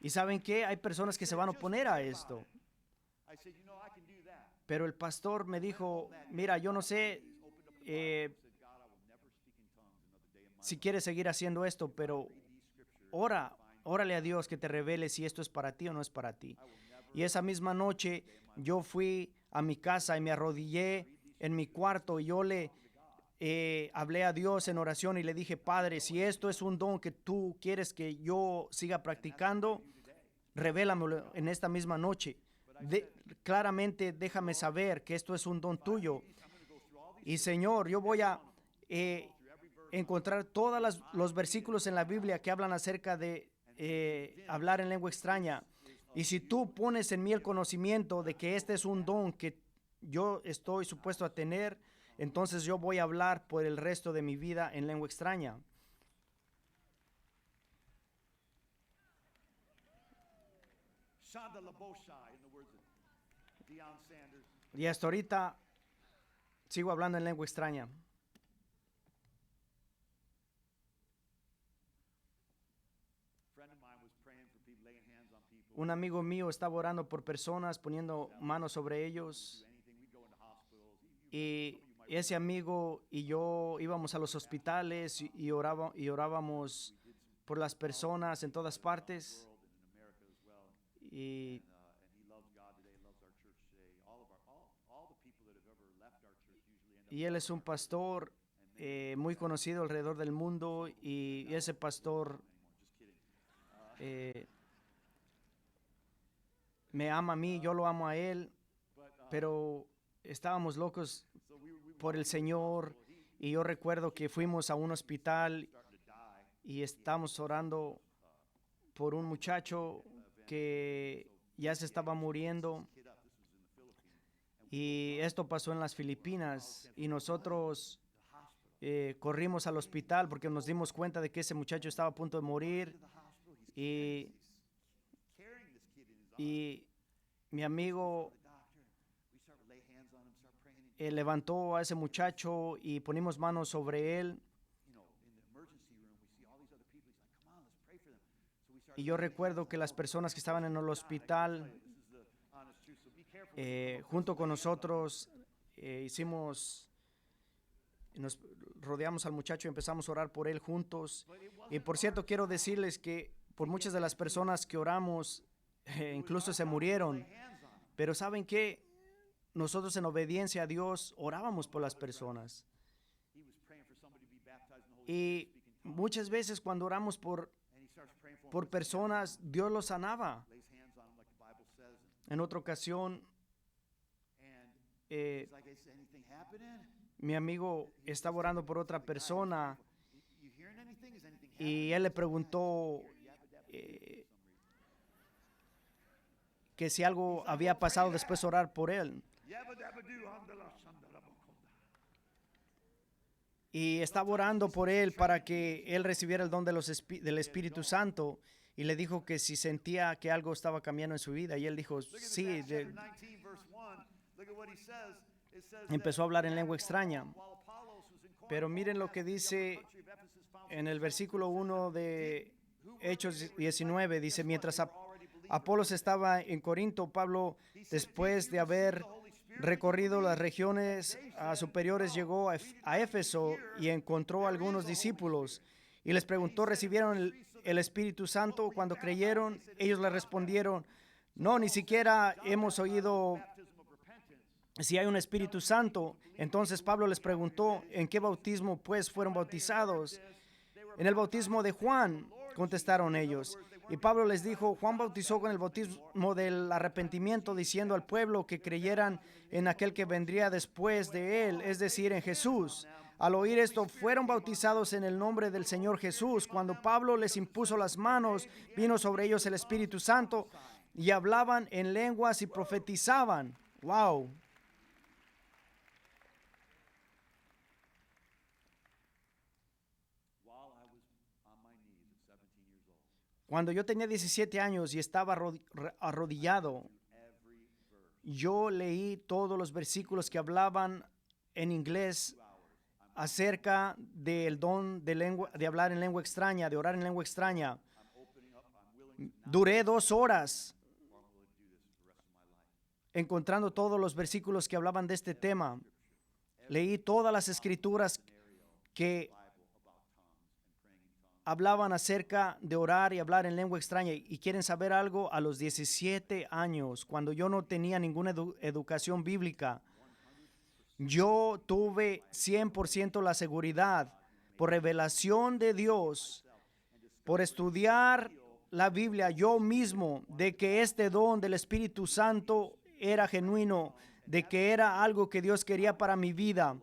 ¿Y saben qué? Hay personas que se van a oponer a esto. Pero el pastor me dijo, mira, yo no sé si quieres seguir haciendo esto, pero órale a Dios que te revele si esto es para ti o no es para ti. Y esa misma noche yo fui a mi casa y me arrodillé en mi cuarto y yo le hablé a Dios en oración y le dije, Padre, si esto es un don que tú quieres que yo siga practicando, revélamelo en esta misma noche. Claramente déjame saber que esto es un don tuyo. Y Señor, yo voy a encontrar todos los versículos en la Biblia que hablan acerca de hablar en lengua extraña. Y si tú pones en mí el conocimiento de que este es un don que yo estoy supuesto a tener, entonces yo voy a hablar por el resto de mi vida en lengua extraña. Y hasta ahorita sigo hablando en lengua extraña. Un amigo mío estaba orando por personas, poniendo manos sobre ellos. Y ese amigo y yo íbamos a los hospitales y orábamos por las personas en todas partes. Y él es un pastor muy conocido alrededor del mundo. Y ese pastor me ama a mí, yo lo amo a él, pero estábamos locos por el Señor y yo recuerdo que fuimos a un hospital y estábamos orando por un muchacho que ya se estaba muriendo y esto pasó en las Filipinas y nosotros corrimos al hospital porque nos dimos cuenta de que ese muchacho estaba a punto de morir y mi amigo levantó a ese muchacho y ponimos manos sobre él. Y yo recuerdo que las personas que estaban en el hospital junto con nosotros nos rodeamos al muchacho y empezamos a orar por él juntos. Y por cierto, quiero decirles que por muchas de las personas que oramos, incluso se murieron. Pero ¿saben qué? Nosotros en obediencia a Dios orábamos por las personas. Y muchas veces cuando oramos por personas, Dios los sanaba. En otra ocasión, mi amigo estaba orando por otra persona y él le preguntó que si algo había pasado después de orar por él. Y estaba orando por él para que él recibiera el don del Espíritu Santo. Y le dijo que si sentía que algo estaba cambiando en su vida. Y él dijo, sí. Empezó a hablar en lengua extraña. Pero miren lo que dice en el versículo 1 de Hechos 19. Dice, mientras Apolos estaba en Corinto, Pablo, después de haber recorrido las regiones superiores, llegó a Éfeso y encontró a algunos discípulos y les preguntó, ¿recibieron el Espíritu Santo cuando creyeron? Ellos le respondieron, no, ni siquiera hemos oído si hay un Espíritu Santo. Entonces Pablo les preguntó, ¿en qué bautismo pues fueron bautizados? En el bautismo de Juan, contestaron ellos. Y Pablo les dijo, Juan bautizó con el bautismo del arrepentimiento, diciendo al pueblo que creyeran en aquel que vendría después de él, es decir, en Jesús. Al oír esto, fueron bautizados en el nombre del Señor Jesús. Cuando Pablo les impuso las manos, vino sobre ellos el Espíritu Santo y hablaban en lenguas y profetizaban. ¡Wow! Cuando yo tenía 17 años y estaba arrodillado, yo leí todos los versículos que hablaban en inglés acerca del don de hablar en lengua extraña, de orar en lengua extraña. Duré 2 horas encontrando todos los versículos que hablaban de este tema. Leí todas las escrituras que hablaban acerca de orar y hablar en lengua extraña. ¿Y quieren saber algo? A los 17 años, cuando yo no tenía ninguna educación bíblica, yo tuve 100% la seguridad, por revelación de Dios, por estudiar la Biblia yo mismo, de que este don del Espíritu Santo era genuino, de que era algo que Dios quería para mi vida.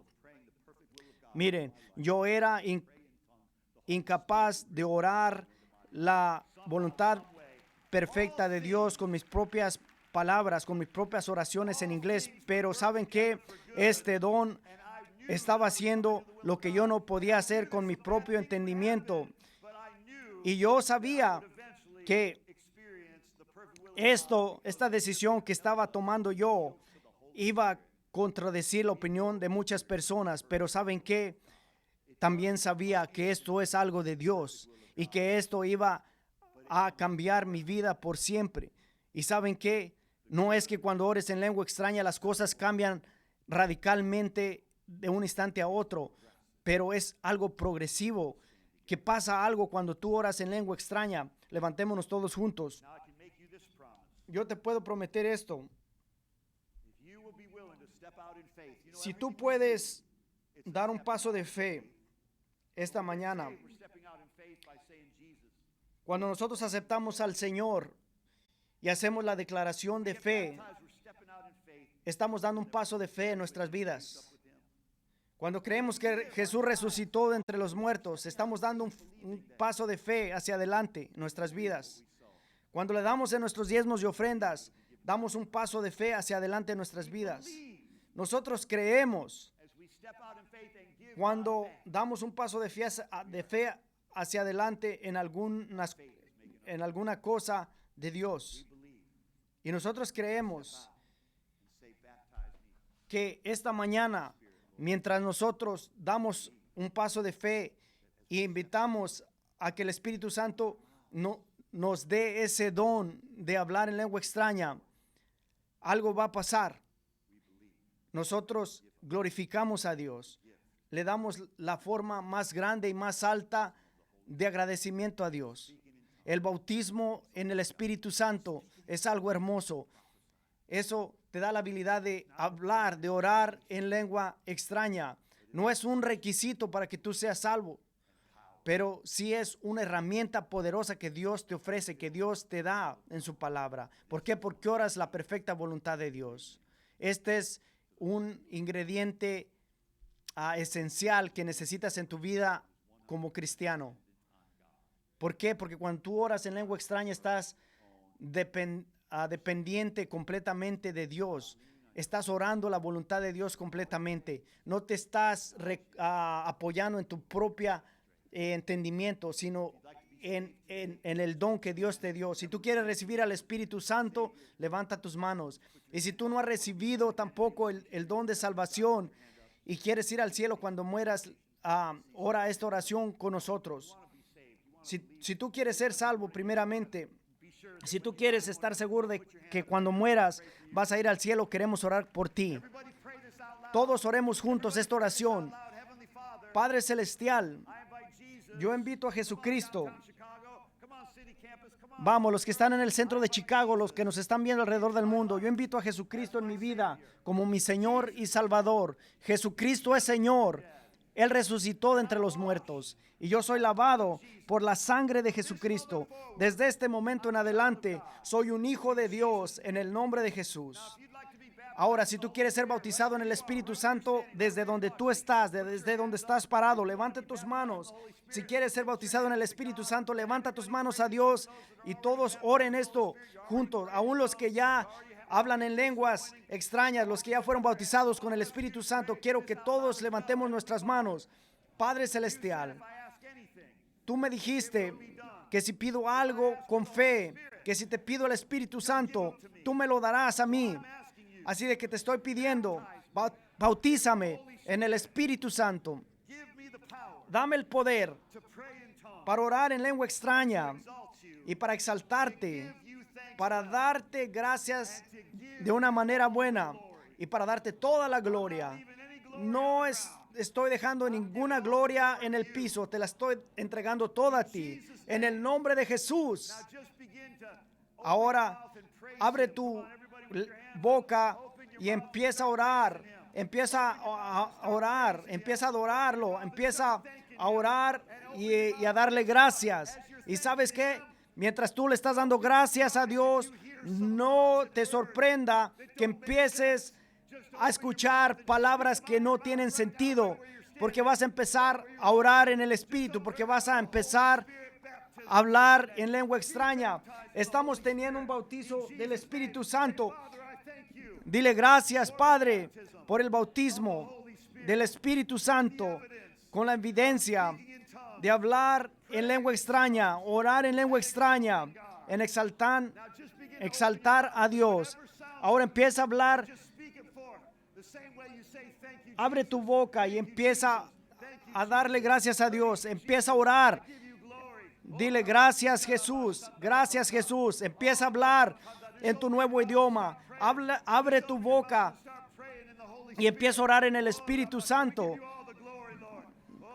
Miren, yo era incapaz de orar la voluntad perfecta de Dios con mis propias palabras, con mis propias oraciones en inglés, pero ¿saben qué? Este don estaba haciendo lo que yo no podía hacer con mi propio entendimiento, y yo sabía que esta decisión que estaba tomando yo iba a contradecir la opinión de muchas personas, pero ¿saben qué? También sabía que esto es algo de Dios y que esto iba a cambiar mi vida por siempre. ¿Y saben qué? No es que cuando ores en lengua extraña las cosas cambian radicalmente de un instante a otro, pero es algo progresivo, que pasa algo cuando tú oras en lengua extraña. Levantémonos todos juntos. Yo te puedo prometer esto. Si tú puedes dar un paso de fe esta mañana, cuando nosotros aceptamos al Señor y hacemos la declaración de fe, estamos dando un paso de fe en nuestras vidas. Cuando creemos que Jesús resucitó de entre los muertos, estamos dando un paso de fe hacia adelante en nuestras vidas. Cuando le damos en nuestros diezmos y ofrendas, damos un paso de fe hacia adelante en nuestras vidas. Nosotros creemos cuando damos un paso de fe hacia adelante en alguna cosa de Dios. Y nosotros creemos que esta mañana, mientras nosotros damos un paso de fe e invitamos a que el Espíritu Santo nos dé ese don de hablar en lengua extraña, algo va a pasar. Nosotros glorificamos a Dios. Le damos la forma más grande y más alta de agradecimiento a Dios. El bautismo en el Espíritu Santo es algo hermoso. Eso te da la habilidad de hablar, de orar en lengua extraña. No es un requisito para que tú seas salvo, pero sí es una herramienta poderosa que Dios te ofrece, que Dios te da en su palabra. ¿Por qué? Porque oras la perfecta voluntad de Dios. Este es un ingrediente esencial que necesitas en tu vida como cristiano. ¿Por qué? Porque cuando tú oras en lengua extraña estás dependiente completamente de Dios. Estás orando la voluntad de Dios completamente. No te estás apoyando en tu propia entendimiento, sino en el don que Dios te dio. Si tú quieres recibir al Espíritu Santo, levanta tus manos. Y si tú no has recibido tampoco el don de salvación y quieres ir al cielo cuando mueras, ora esta oración con nosotros. Si tú quieres ser salvo primeramente, si tú quieres estar seguro de que cuando mueras vas a ir al cielo, queremos orar por ti. Todos oremos juntos esta oración. Padre Celestial, yo invito a Jesucristo. Vamos, los que están en el centro de Chicago, los que nos están viendo alrededor del mundo, yo invito a Jesucristo en mi vida como mi Señor y Salvador. Jesucristo es Señor. Él resucitó de entre los muertos y yo soy lavado por la sangre de Jesucristo. Desde este momento en adelante, soy un hijo de Dios en el nombre de Jesús. Ahora, si tú quieres ser bautizado en el Espíritu Santo, desde donde tú estás, desde donde estás parado, levanta tus manos. Si quieres ser bautizado en el Espíritu Santo, levanta tus manos a Dios y todos oren esto juntos. Aún los que ya hablan en lenguas extrañas, los que ya fueron bautizados con el Espíritu Santo, quiero que todos levantemos nuestras manos. Padre Celestial, tú me dijiste que si pido algo con fe, que si te pido el Espíritu Santo, tú me lo darás a mí. Así de que te estoy pidiendo, bautízame en el Espíritu Santo. Dame el poder para orar en lengua extraña y para exaltarte, para darte gracias de una manera buena y para darte toda la gloria. No estoy dejando ninguna gloria en el piso, te la estoy entregando toda a ti. En el nombre de Jesús. Ahora abre tu boca y empieza a orar. Empieza a orar, empieza a adorarlo, empieza a orar y a darle gracias. Y ¿sabes qué? Mientras tú le estás dando gracias a Dios, no te sorprenda que empieces a escuchar palabras que no tienen sentido, porque vas a empezar a orar en el Espíritu, porque vas a empezar a hablar en lengua extraña. Estamos teniendo un bautizo del Espíritu Santo. Dile gracias, Padre, por el bautismo del Espíritu Santo, con la evidencia de hablar en lengua extraña, orar en lengua extraña, en exaltar a Dios. Ahora empieza a hablar. Abre tu boca y empieza a darle gracias a Dios. Empieza a orar. Dile gracias, Jesús. Gracias, Jesús. Empieza a hablar en tu nuevo idioma. Abre tu boca y empieza a orar en el Espíritu Santo.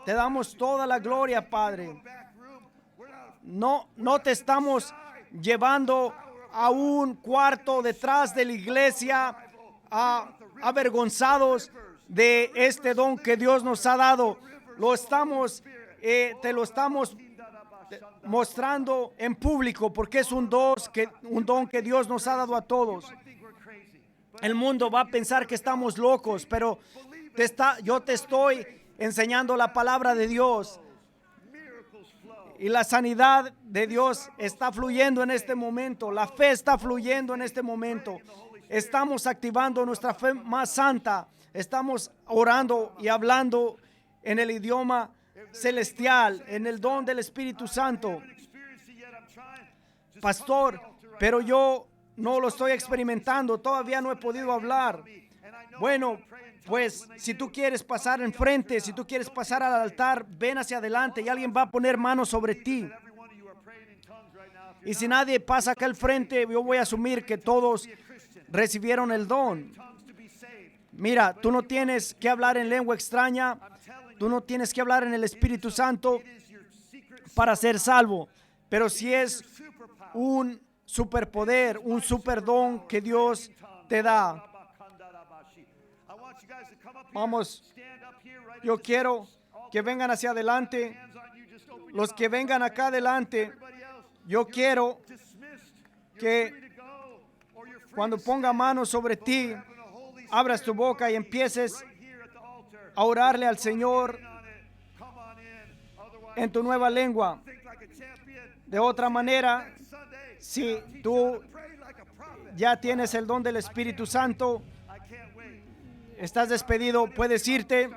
Te damos toda la gloria, Padre. No te estamos llevando a un cuarto detrás de la iglesia avergonzados de este don que Dios nos ha dado. Te lo estamos mostrando en público porque es un don que Dios nos ha dado a todos. El mundo va a pensar que estamos locos, pero yo te estoy enseñando la palabra de Dios. Y la sanidad de Dios está fluyendo en este momento. La fe está fluyendo en este momento. Estamos activando nuestra fe más santa. Estamos orando y hablando en el idioma celestial, en el don del Espíritu Santo. Pastor, pero yo no lo estoy experimentando. Todavía no he podido hablar. Bueno, pues si tú quieres pasar enfrente, si tú quieres pasar al altar, ven hacia adelante y alguien va a poner manos sobre ti. Y si nadie pasa acá al frente, yo voy a asumir que todos recibieron el don. Mira, tú no tienes que hablar en lengua extraña, tú no tienes que hablar en el Espíritu Santo para ser salvo, pero si es un superpoder, un superdón que Dios te da. Vamos, yo quiero que vengan hacia adelante. Los que vengan acá adelante, yo quiero que cuando ponga manos sobre ti, abras tu boca y empieces a orarle al Señor en tu nueva lengua. De otra manera, si tú ya tienes el don del Espíritu Santo, estás despedido, puedes irte.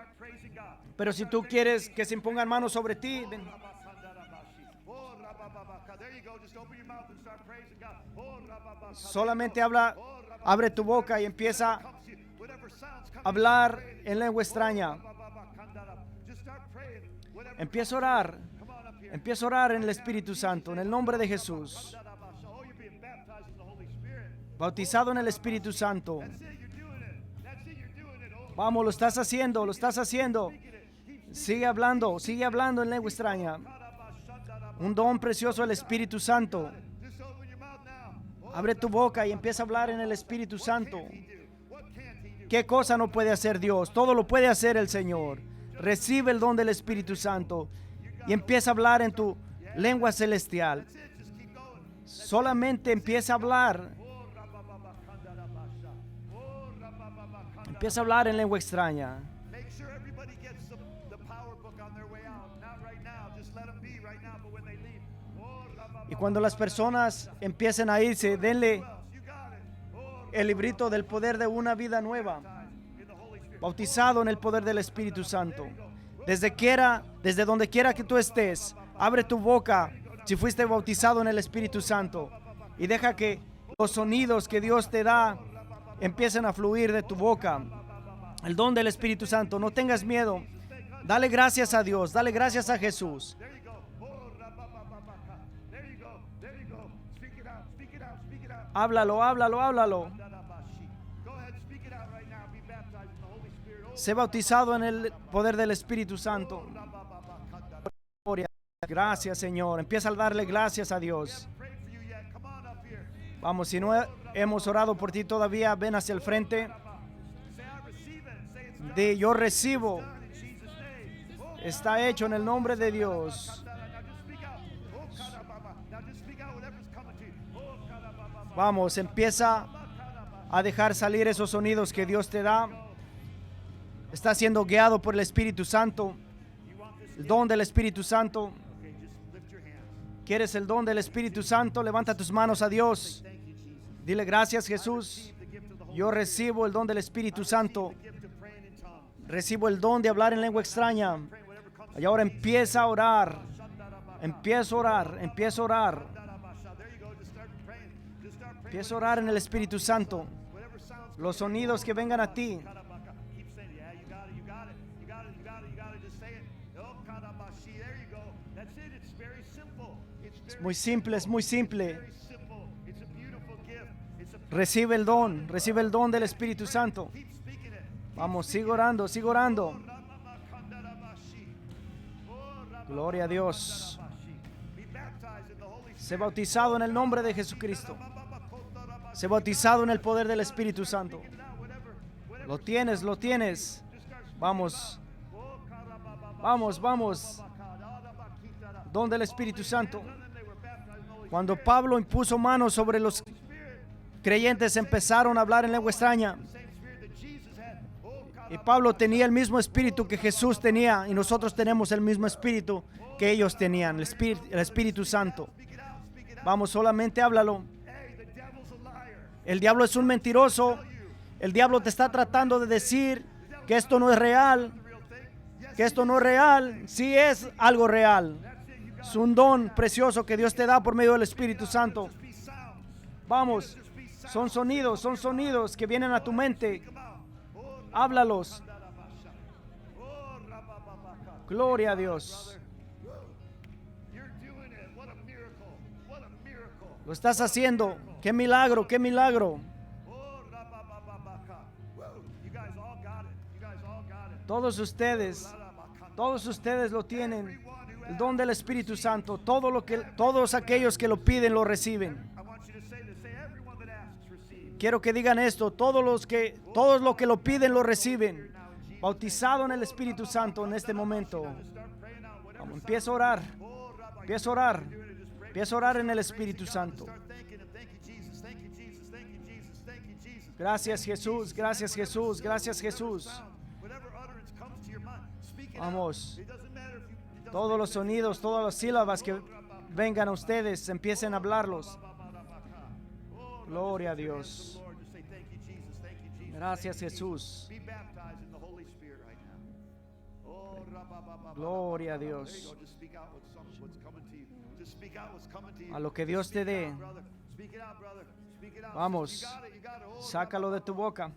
Pero si tú quieres que se impongan manos sobre ti, ven. Solamente abre tu boca y empieza a hablar en lengua extraña. Empieza a orar en el Espíritu Santo, en el nombre de Jesús. Bautizado en el Espíritu Santo. Vamos, lo estás haciendo. Sigue hablando en lengua extraña. Un don precioso del Espíritu Santo. Abre tu boca y empieza a hablar en el Espíritu Santo. ¿Qué cosa no puede hacer Dios? Todo lo puede hacer el Señor. Recibe el don del Espíritu Santo y empieza a hablar en tu lengua celestial. Solamente empieza a hablar. Empieza a hablar en lengua extraña. Y cuando las personas empiecen a irse, denle el librito del poder de una vida nueva, bautizado en el poder del Espíritu Santo. Desde donde quiera que tú estés, abre tu boca si fuiste bautizado en el Espíritu Santo y deja que los sonidos que Dios te da empiecen a fluir de tu boca. El don del Espíritu Santo. No tengas miedo. Dale gracias a Dios. Dale gracias a Jesús. Háblalo, háblalo, háblalo. Sé bautizado en el poder del Espíritu Santo. Gracias, Señor. Empieza a darle gracias a Dios. Vamos, si no hemos orado por ti todavía, ven hacia el frente. Yo recibo. Está hecho en el nombre de Dios. Vamos, empieza a dejar salir esos sonidos que Dios te da. Está siendo guiado por el Espíritu Santo. El don del Espíritu Santo. ¿Quieres el don del Espíritu Santo? Levanta tus manos a Dios. Dile gracias, Jesús. Yo recibo el don del Espíritu Santo. Recibo el don de hablar en lengua extraña. Y ahora empieza a orar. Empieza a orar. Empieza a orar. Empieza a orar en el Espíritu Santo. Los sonidos que vengan a ti. Es muy simple, es muy simple. Recibe el don del Espíritu Santo. Vamos, sigue orando, sigue orando. Gloria a Dios. Sé bautizado en el nombre de Jesucristo. Sé bautizado en el poder del Espíritu Santo. Lo tienes, lo tienes. Vamos. Vamos, vamos. Don del Espíritu Santo. Cuando Pablo impuso manos sobre los creyentes, empezaron a hablar en lengua extraña. Y Pablo tenía el mismo espíritu que Jesús tenía, y nosotros tenemos el mismo espíritu que ellos tenían, el Espíritu Santo. Vamos, solamente háblalo. El diablo es un mentiroso. El diablo te está tratando de decir que esto no es real, que esto no es real. Sí es algo real. Es un don precioso que Dios te da por medio del Espíritu Santo. Vamos, son sonidos que vienen a tu mente. Háblalos. Gloria a Dios. Lo estás haciendo. Qué milagro, qué milagro. Todos ustedes lo tienen. El don del Espíritu Santo. Todos aquellos que lo piden lo reciben. Quiero que digan esto. Todos los que lo piden lo reciben. Bautizado en el Espíritu Santo en este momento. Vamos, empieza a orar. Empieza a orar. Empieza a orar en el Espíritu Santo. Gracias, Jesús. Gracias, Jesús. Gracias, Jesús. Vamos. Todos los sonidos, todas las sílabas que vengan a ustedes, empiecen a hablarlos. Gloria a Dios. Gracias, Jesús. Gloria a Dios. A lo que Dios te dé. Vamos, sácalo de tu boca.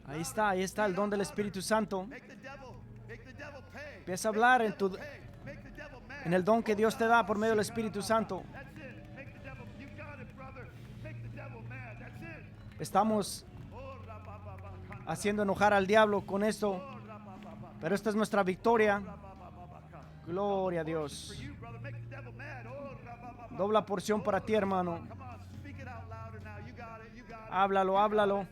Ahí está el don del Espíritu Santo. Empieza a hablar en el don que Dios te da por medio del Espíritu Santo. Estamos haciendo enojar al diablo con esto, pero esta es nuestra victoria. Gloria a Dios. Dobla porción para ti, hermano. Háblalo, háblalo.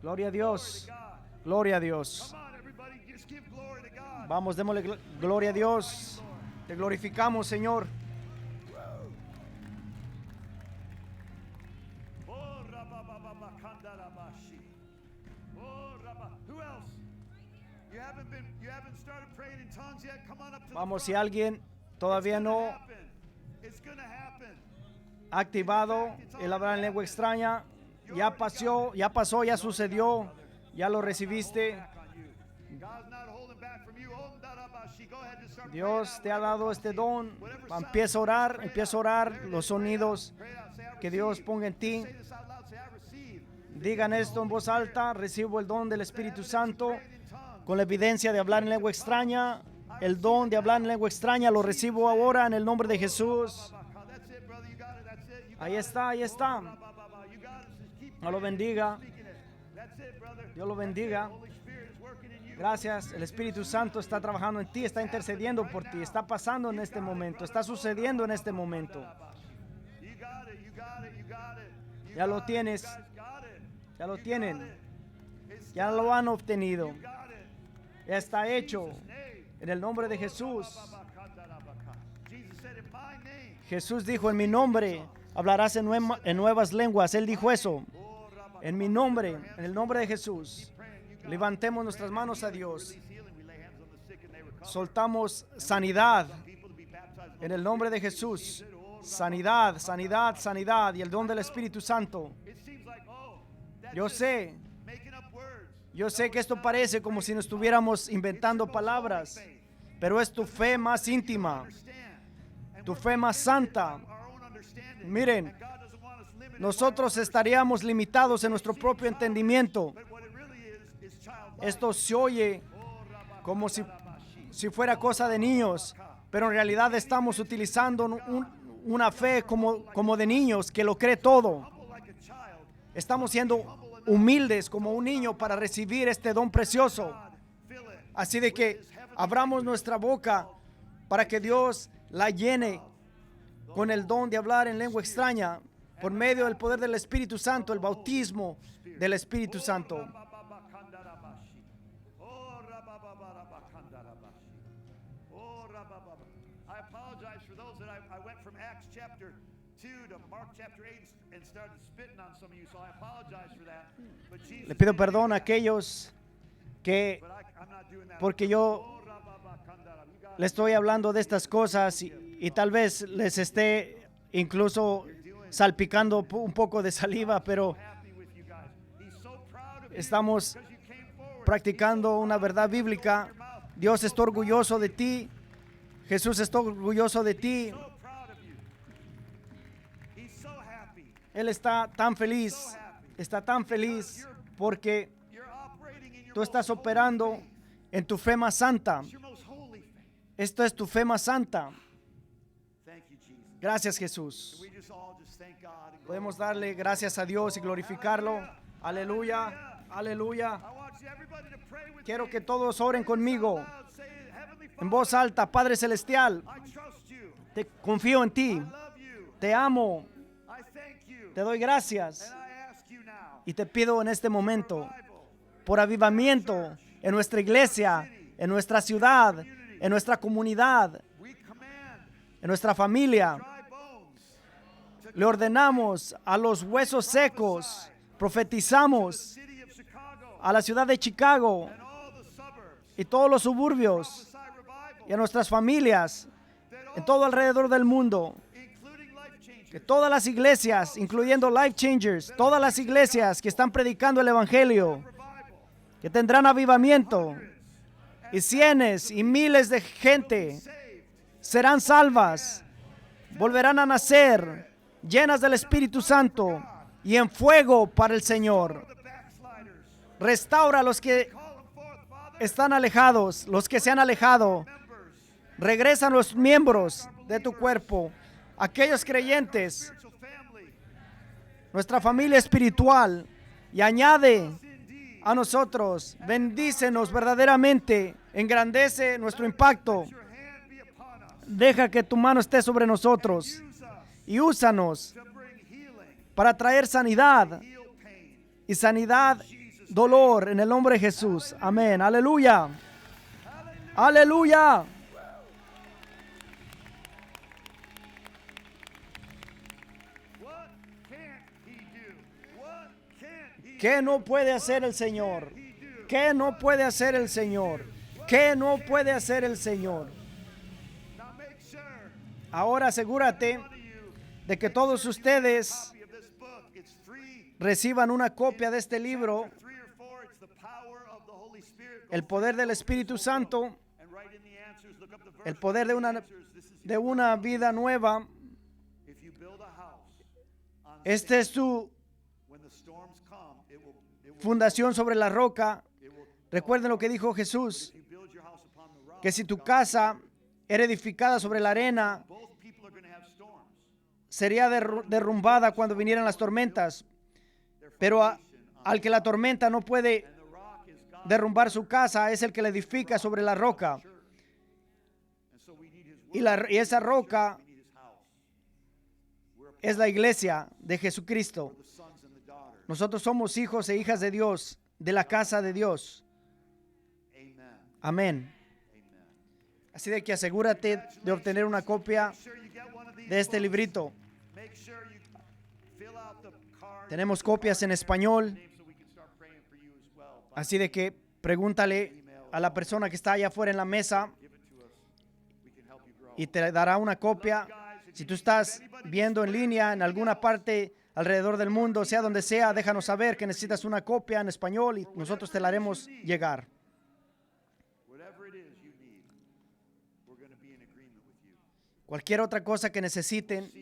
Gloria a Dios. Gloria a Dios. Vamos, démosle gloria a Dios. Te glorificamos, Señor. Vamos, si alguien todavía no ha activado el hablar en lengua extraña. Ya pasó, ya sucedió, ya lo recibiste. Dios te ha dado este don. Empieza a orar los sonidos que Dios ponga en ti. Digan esto en voz alta: recibo el don del Espíritu Santo con la evidencia de hablar en lengua extraña. El don de hablar en lengua extraña lo recibo ahora en el nombre de Jesús. Ahí está. Dios lo bendiga. Dios lo bendiga. Gracias. El Espíritu Santo está trabajando en ti, está intercediendo por ti, está pasando en este momento, está sucediendo en este momento. Ya lo tienes. Ya lo tienen. Ya lo han obtenido. Ya está hecho. En el nombre de Jesús. Jesús dijo: en mi nombre hablarás en nuevas lenguas. Él dijo eso. En mi nombre, en el nombre de Jesús. Levantemos nuestras manos a Dios. Soltamos sanidad en el nombre de Jesús. Sanidad, sanidad, sanidad y el don del Espíritu Santo. Yo sé que esto parece como si nos estuviéramos inventando palabras, pero es tu fe más íntima, tu fe más santa. Miren, nosotros estaríamos limitados en nuestro propio entendimiento. Esto se oye como si fuera cosa de niños, pero en realidad estamos utilizando una fe como de niños que lo cree todo. Estamos siendo humildes como un niño para recibir este don precioso. Así de que abramos nuestra boca para que Dios la llene con el don de hablar en lengua extraña por medio del poder del Espíritu Santo, el bautismo del Espíritu Santo. Le pido perdón a aquellos porque yo le estoy hablando de estas cosas y tal vez les esté incluso salpicando un poco de saliva, pero estamos practicando una verdad bíblica. Dios está orgulloso de ti. Jesús está orgulloso de ti. Él está tan feliz porque tú estás operando en tu fe más santa. Esto es tu fe más santa. Gracias, Jesús. Podemos darle gracias a Dios y glorificarlo. Aleluya, aleluya. Quiero que todos oren conmigo en voz alta. Padre Celestial, te confío en ti. Te amo. Te doy gracias y te pido en este momento por avivamiento en nuestra iglesia, en nuestra ciudad, en nuestra comunidad, en nuestra familia. Le ordenamos a los huesos secos, profetizamos a la ciudad de Chicago y todos los suburbios y a nuestras familias en todo alrededor del mundo. Que todas las iglesias, incluyendo Life Changers, todas las iglesias que están predicando el Evangelio, que tendrán avivamiento y cientos y miles de gente serán salvas, volverán a nacer llenas del Espíritu Santo y en fuego para el Señor. Restaura a los que están alejados, los que se han alejado. Regresan los miembros de tu cuerpo. Aquellos creyentes, nuestra familia espiritual, y añade a nosotros, bendícenos verdaderamente, engrandece nuestro impacto, deja que tu mano esté sobre nosotros y úsanos para traer sanidad y dolor en el nombre de Jesús. Amén. Aleluya. Aleluya. ¿Qué no puede hacer el Señor? ¿Qué no puede hacer el Señor? ¿Qué no puede hacer el Señor? Ahora asegúrate de que todos ustedes reciban una copia de este libro, el poder del Espíritu Santo, el poder de una vida nueva. Esta es tu fundación sobre la roca. Recuerden lo que dijo Jesús, que si tu casa era edificada sobre la arena, sería derrumbada cuando vinieran las tormentas. Pero al que la tormenta no puede derrumbar su casa, es el que la edifica sobre la roca. Y esa roca es la iglesia de Jesucristo. Nosotros somos hijos e hijas de Dios, de la casa de Dios. Amén. Así de que asegúrate de obtener una copia de este librito. Tenemos copias en español. Así de que pregúntale a la persona que está allá afuera en la mesa y te dará una copia. Si tú estás viendo en línea en alguna parte alrededor del mundo, sea donde sea, déjanos saber que necesitas una copia en español y nosotros te la haremos llegar. Cualquier otra cosa que necesiten,